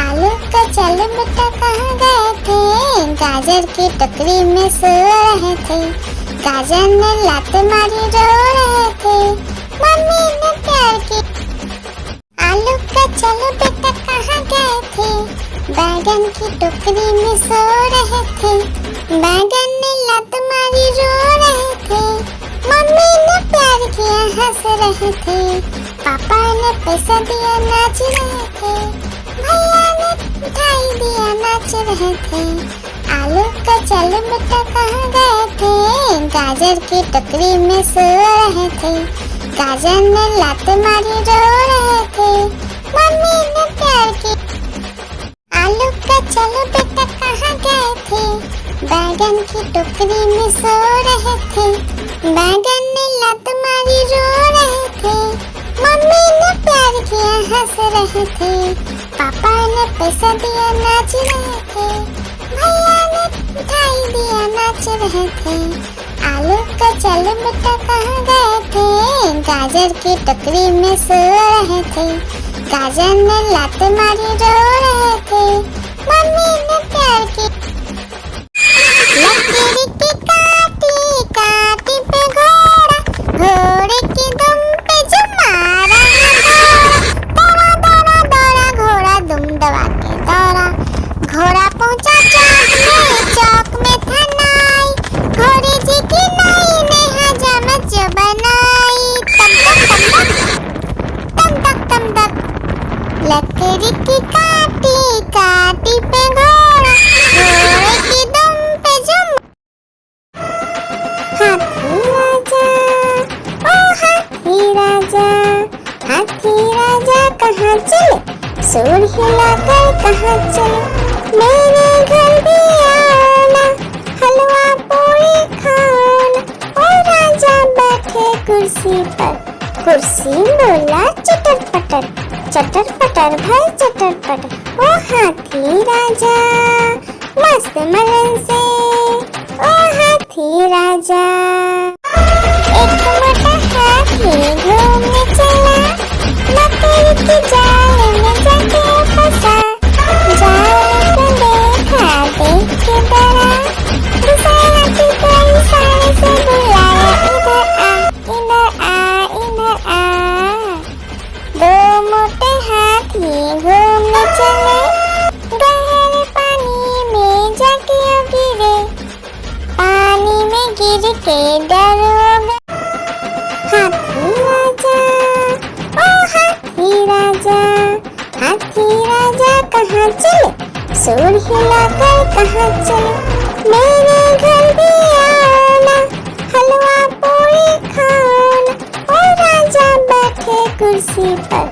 आलू का चलो बेटा कहाँ गए थे, गाजर की टोकरी में सो रहे थे, गाजर ने लात मारी रो रहे थे, मम्मी ने प्यार की। आलू का चलो बेटा कहाँ गए थे, बैगन की टोकरी में सो रहे थे, बैगन ने लात मारी रो रहे थे, मम्मी ने प्यार किया हंस रहे थे, पापा ने पैसा दिया नाच रहे थे, भैया ने मिठाई दिया नाच रहे थे। आलू का चल बेटा कहाँ गए थे, गाजर की टोकरी में सो रहे थे। गाजर ने लात मारी रो रहे थे, मम्मी ने प्यार की। आलू का चल बेटा कहाँ गए थे, बैगन की टोकरी में सो रहे थे। बैगन ने लात मारी रो रहे थे, मम्मी ने प्यार किया हंस रहे थे। पापा ने पैसा दिया नाच रहे थे, भैया ने मिठाई दिया नाच रहे थे। आलू का चल बेटा कहाँ गए थे, गाजर की टोकरी में सो रहे थे। गाजर ने लात मारी रो रहे थे, मम्मी ने प्यार की। लकड़ी की काटी काटी पे घोड़ा, घोड़े की दुम पे जो मारा दौड़ा दौड़ा दौड़ा घोड़ा दुम दबा के दौड़ा। घोड़ा पहुंचा चौक में था नाई, घोड़े जी की नाई ने हजामत जो बनाई। तम तक तम तक लकड़ी की काटी काटी पे घोड़ा, घोड़े की दुम पे जो हाथी राजा, ओ हाथी राजा, हाथी राजा कहाँ चले, सूर हिलाकर कहाँ चले। मेरे घर भी आना, हलवा पूरी खाना। ओ राजा बैठे कुर्सी पर, कुर्सी बोला चटर पटर भाई चटर पटर। ओ हाथी राजा मस्त मलन से, ओ हाथी राजा। एक मोटा हाथी घूमने चला, लकड़ी की जाल में जाके फंसा। जाल को देखा देख के डरा, दूसरे हाथी को इशारे से बुलाया, इधर आ इधर आ। दो मोटे हाथी घूमने चले, गहरे पानी में जाके गिरे। पानी में गिर के डर हो गए। हाथी राजा, ओ हाथी राजा, हाथी राजा कहाँ चले, सूर हिलाकर कहाँ चले। मेरे घर भी आना, हलवा पूरी खाना। ओ राजा बैठे कुर्सी पर,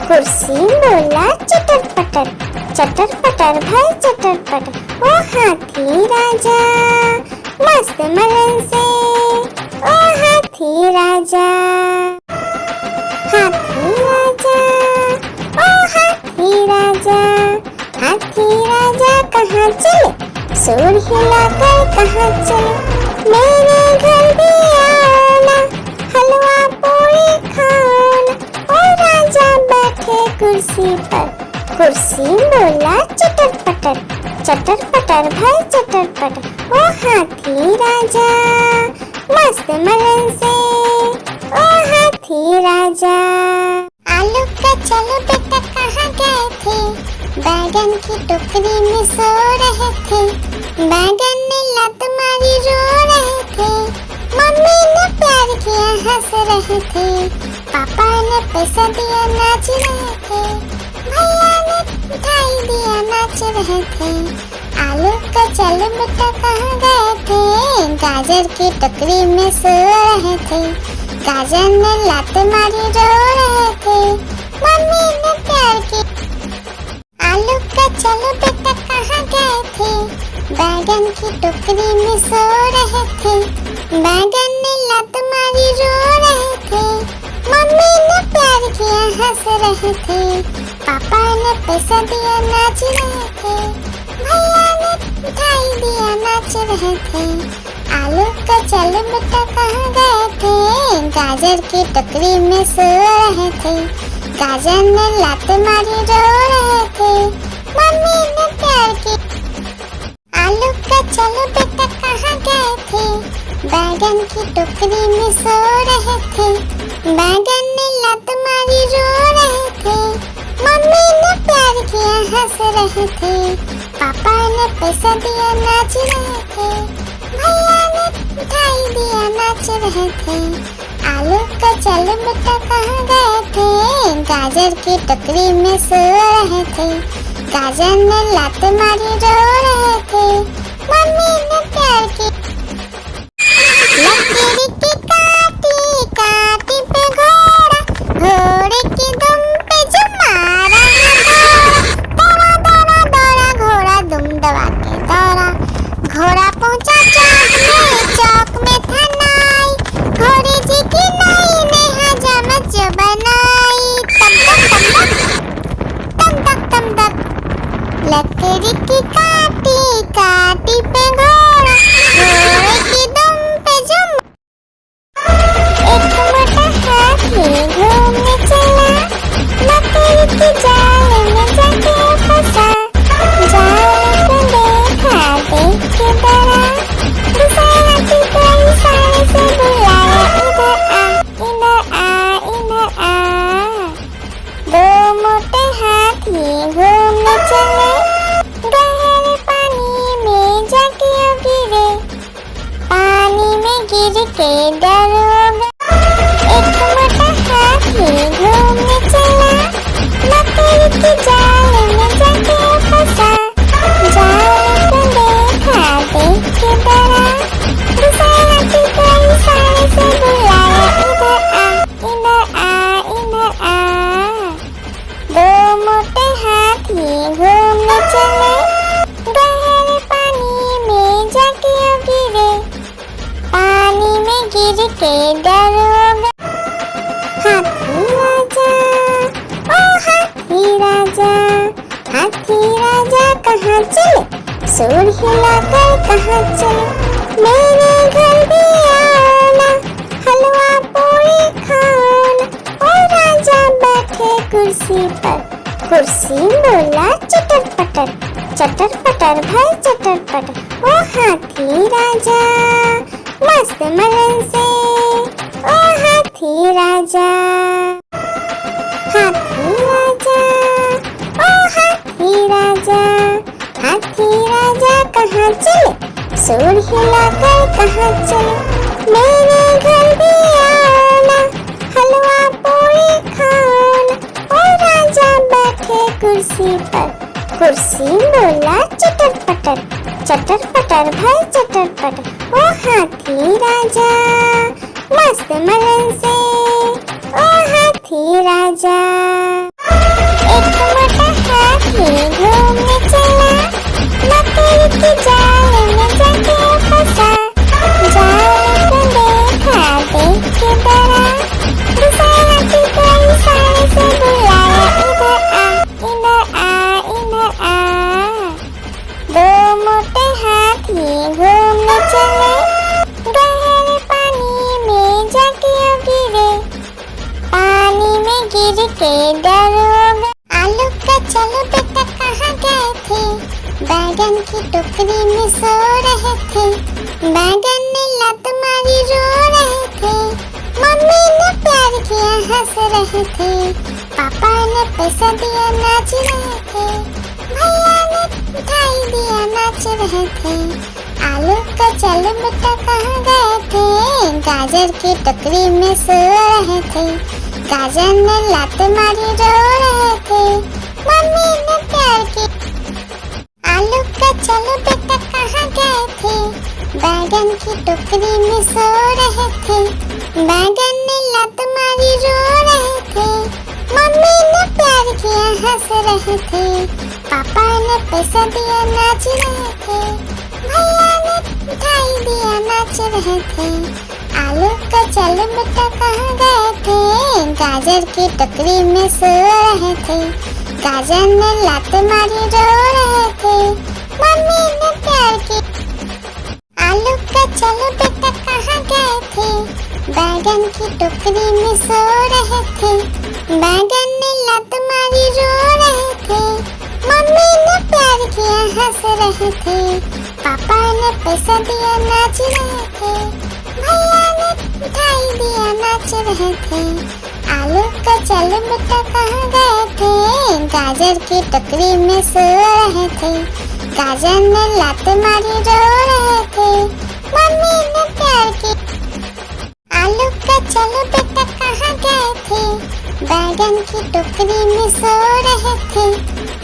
कुर्सी बोला चटर पटर भाई चटर पटर। ओ हाथी राजा मस्त मलन से, ओ हाथी राजा। हाथी राजा, ओ हाथी राजा, हाथी राजा कहाँ चले, सूर हिलाकर कहाँ चले। मेरे घर भी आना, हलवा पूरी खाना। ओ राजा बैठे कुर्सी पर, कुर्सी बोला चटर पटर भाई चटर पटर। ओ हाथी राजा मस्त मलन से, ओ हाथी राजा। आलू का चलो बेटा कहाँ गए थे, बैगन की टोकरी में सो रहे थे। बैगन ने लात मारी रो रहे थे, मम्मी ने प्यार किया हंस रहे थे। पापा ने पैसा दिया नाच रहे थे, भैया ने मिठाई दिया नाच रहे थे। आलू का चल बेटा कहाँ गए थे, गाजर की टोकरी में सो रहे थे। गाजर ने लात मारी रो रहे थे, मम्मी ने प्यार की। आलू का चलो बेटा कहाँ गए थे, बैगन की टोकरी में सो रहे थे। बैगन ने लात मारी रो रहे थे, मम्मी ने प्यार किया हंस रहे थे। पापा ने पैसा दिया नाच रहे थे, भैया ने मिठाई दिया नाच रहे थे। आलू का चल बेटा कहाँ गए थे, गाजर की टोकरी में सो रहे थे। गाजर ने लात मारी रो रहे थे, मम्मी ने प्यार की। आलू का चलो बेटा कहाँ गए थे, बैगन की टोकरी में सो रहे थे। बैगन ने लात मारी रो रहे थे, मम्मी ने प्यार किया हंस रहे थे। पापा ने पैसा दिया नाच रहे थे, भैया ने मिठाई दिया नाच रहे थे। आलू का चलो बेटा कहाँ गए थे, गाजर की टोकरी में सो रहे थे। गाजर ने लात मारी रो रहे थे, मम्मी ने प्यार की लकीरी की काटी काटी पे घोड़ा, घोड़े की दुम पे जो मारा दौड़ा दौड़ा दौड़ा घोड़ा दुम दबा के दौड़ा। घोड़ा पहुंचा चौक में था नाई, घोड़े जी की नाई ने हजामत जो बनाई। तम तक तम तक लकड़ी की काटी काटी पे घोड़ा, घोड़े की दुम पे जो एक मोटा हाथी घूमने चला, लकड़ी की जाल में जाके फंसा। जाल को देखा देख के डरा, दूसरे हाथी को इशारे से बुलाया, इधर आ इधर आ इधर आ। दो मोटे हाथी घूमने चले, गहरे पानी में जाके गिरे, पानी में गिर के डर हो गया। एक मोटा हाथी घूमने चला, लकड़ी की जाल में जाके फंसा। जाल को देखा देख के डरा, दूसरे हाथी को इशारे से बुलाया, इधर आ इधर आ इधर आ। दो मोटे हाथी घूमने चले, गहरे पानी में जाके गिरे, पानी में गिर के डर हो गया। हाथी राजा ओ हाथी राजा, हाथी राजा कहाँ चले, सूर हिलाकर कहाँ चले। मेरे घर भी आना, हलवा पूरी खाना। ओ राजा बैठे कुर्सी पर, कुर्सी बोला चटर पटर, चटर पटर भाई चटर पटर। ओ हाथी राजा मस्त मलन से, ओ हाथी राजा। हाथी राजा ओ हाथी राजा, हाथी राजा कहाँ चले, सूर हिलाकर कहाँ चले। मेरे घर भी आना, हलवा पूरी खाना। ओ राजा बैठे कुर्सी पर, कुर्सी बोला चटर पटर, चटर पटर भाई चटर पटर। ओ हाथी राजा मस्त मलन से, ओ हाथी राजा। एक मोटा हाथी घूमने चला, लकड़ी की जाल में जाके फंसा। जाल को देखा देख के डरा, दूसरे हाथी को इशारे से बुलाया, इधर आ इधर आ। दो मोटे हाथी घूमने चले, गहरे पानी में जाके गिरे, पानी में गिर के डर हो गया। आलू का चलो बेटा कहाँ गए थे, बैगन की टोकरी में सो रहे थे। बैगन ने लात मारी रो रहे थे, मम्मी ने प्यार किया हंस रहे थे। पापा ने पैसा दिया नाच रहे थे, भैया ने मिठाई दिया नाच रहे थे। आलू का चलो बेटा कहाँ गए थे, गाजर की टोकरी में सो रहे थे। गाजर ने लात मारी रो रहे थे, मम्मी ने प्यार की। आलू का चलो बेटा कहाँ गए थे, बैगन की टोकरी में सो रहे थे। बैगन ने लात मारी रो रहे थे, मम्मी ने प्यार किया हंस रहे थे। पापा ने पैसा दिया नाच रहे थे, भैया ने मिठाई दिया नाच रहे थे। आलू का चलो बेटा कहाँ गए थे, गाजर की टोकरी में सो रहे थे। गाजर ने लात मारी रो रहे थे, मम्मी ने प्यार की। आलू का चलो बेटा कहाँ गए थे, बैगन की टोकरी में सो रहे थे। बैगन ने लात मारी रो रहे थे, मम्मी ने प्यार किया हंस रहे थे। पापा ने पैसा दिया नाच रहे थे, भैया ने मिठाई दिया नाच रहे थे। आलू का चलो बेटा कहाँ गए थे, गाजर की टोकरी में सो रहे थे। गाजर ने लात मारी रो रहे थे, मम्मी ने प्यार की। आलू का चलो बेटा कहाँ गए थे, बैगन की टोकरी में सो रहे थे,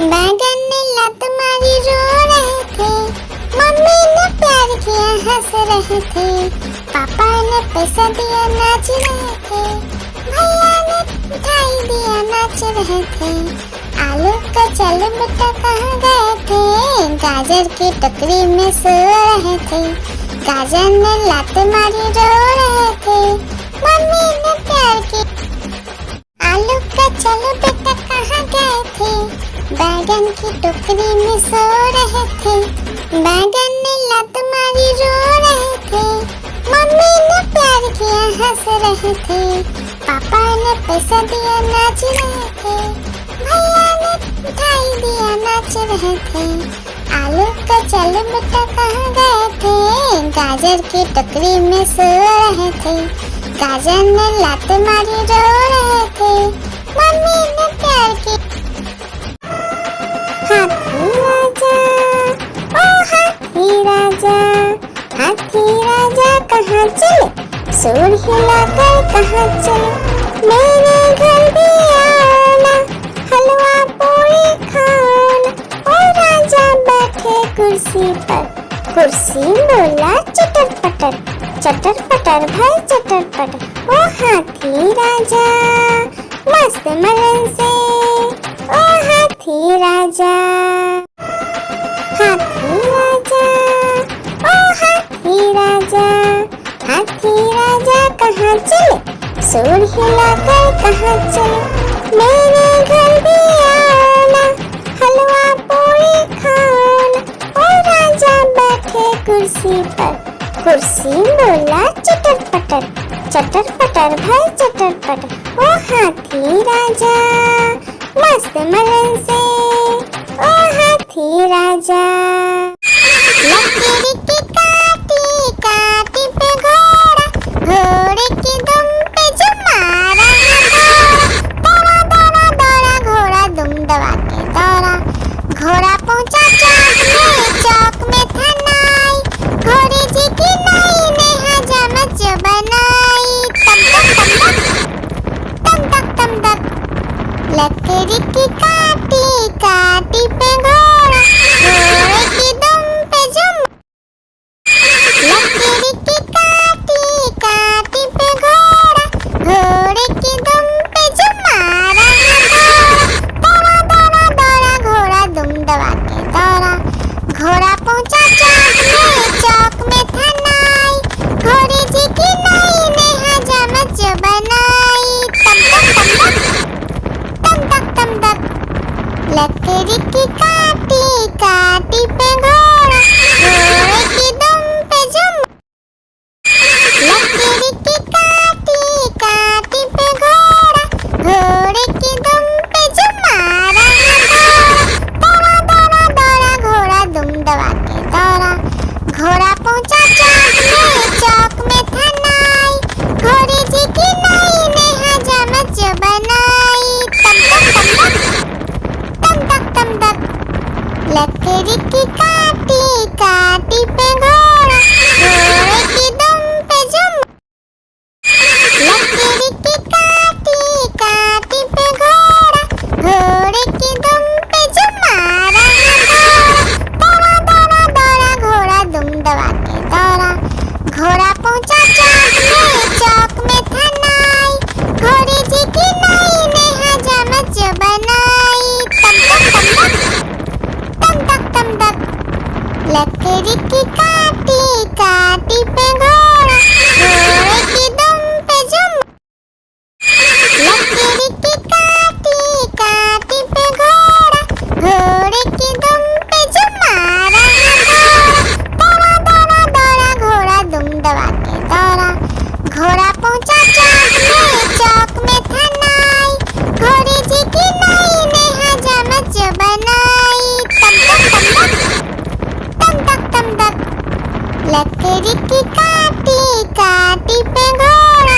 बैगन ने लत मारी रो रहे थे, मम्मी ने प्यार किया हंस रहे थे, पापा ने पैसा दिया नाच रहे थे, भैया ने मिठाई दिया नाच रहे थे। आलू का चलो बेटा कहाँ गए थे, गाजर की टोकरी में सो रहे थे, गाजर ने लात मारी रो रहे थे, मम्मी ने प्यार की। आलू का चलो बेटा कहाँ गए थे, बैगन की टोकरी में सो रहे थे, बैगन ने लात मारी रो रहे थे, मम्मी ने प्यार किया हंस रहे थे, पापा ने पैसा दिया नाच रहे थे, भैया ने मिठाई दिया नाच रहे थे। आलू का चलो बेटा कहाँ गए थे, गाजर की टोकरी में सो रहे थे, गाजर ने लात मारी रो रहे थे, मम्मी ने प्यार की। हाथी राजा, ओ हाथी राजा, हाथी राजा कहाँ चले, सूर हिलाकर कहाँ चले, मेरे घर भी आना, हलवा पूरी खाना। ओ राजा बैठे कुर्सी पर, कुर्सी बोला चटर पटर, चटर पटर भाई चटर पटर। ओ हाथी राजा मस्त मलन से, ओ हाथी राजा, हाथी राजा, ओ हाथी राजा, हाथी राजा कहाँ चले, सूर हिलाकर कहाँ चले, मेरे घर भी आना, हलवा पूरी खाना। ओ राजा बैठे कुर्सी पर, कुर्सी बोला चटर पटर, चटर पटर भाई चटर पटर। ओ हाथी राजा मस्त मलन से, ओ हाथी राजा। लकड़ी की काटी काटी पे घोड़ा, घोड़े की दुम पे जो मारा दौड़ा दौड़ा दौड़ा घोड़ा दुम दबा के दौड़ा, घोड़ा पहुंचा चौक में था नाई, घोड़े जी की नाई ने हजामत जो बनाई, तम तक तम तक। लकड़ी की काटी काटी पे घोड़ा, घोड़े की दुम पे जो, लकड़ी की काटी काटी पे घोड़ा, घोड़े की दुम पे जो मारा दौड़ा दौड़ा दौड़ा घोड़ा दुम दबा के दौड़ा, घोड़ा पहुंचा चौक में था नाई, घोड़े जी की नाई ने हजामत जो बनाई, तम तक। लकड़ी की काटी काटी पे घोड़ा, घोड़े की दुम पे जो, लकड़ी की काटी काटी पे घोड़ा, घोड़े की दुम पे जो मारा दौड़ा दौड़ा दौड़ा घोड़ा दुम दबा के दौड़ा, घोड़ा पहुंचा चौक में था नाई, घोड़े जी की नाई ने हजामत जो बनाई, तम तक। लकड़ी की काटी काटी पे घोड़ा, घोड़े की दुम पे जो, लकड़ी की काटी काटी पे घोड़ा, घोड़े की दुम पे जो मारा दौड़ा दौड़ा दौड़ा घोड़ा दुम दबा के दौड़ा, घोड़ा पहुंचा चौक में था नाई, घोड़े जी की नाई ने हजामत जो बनाई, तम तक। लकड़ी की काटी काटी पे घोड़ा, घोड़े की दुम पे जो, लकड़ी की काटी काटी पे घोड़ा, घोड़े की दुम पे जो मारा दौड़ा दौड़ा दौड़ा घोड़ा दुम दबा के दौड़ा, घोड़ा पहुंचा चौक में था नाई, घोड़े जी की नाई ने हजामत जो बनाई, तम तक। लकड़ी की काटी काटी पे घोड़ा,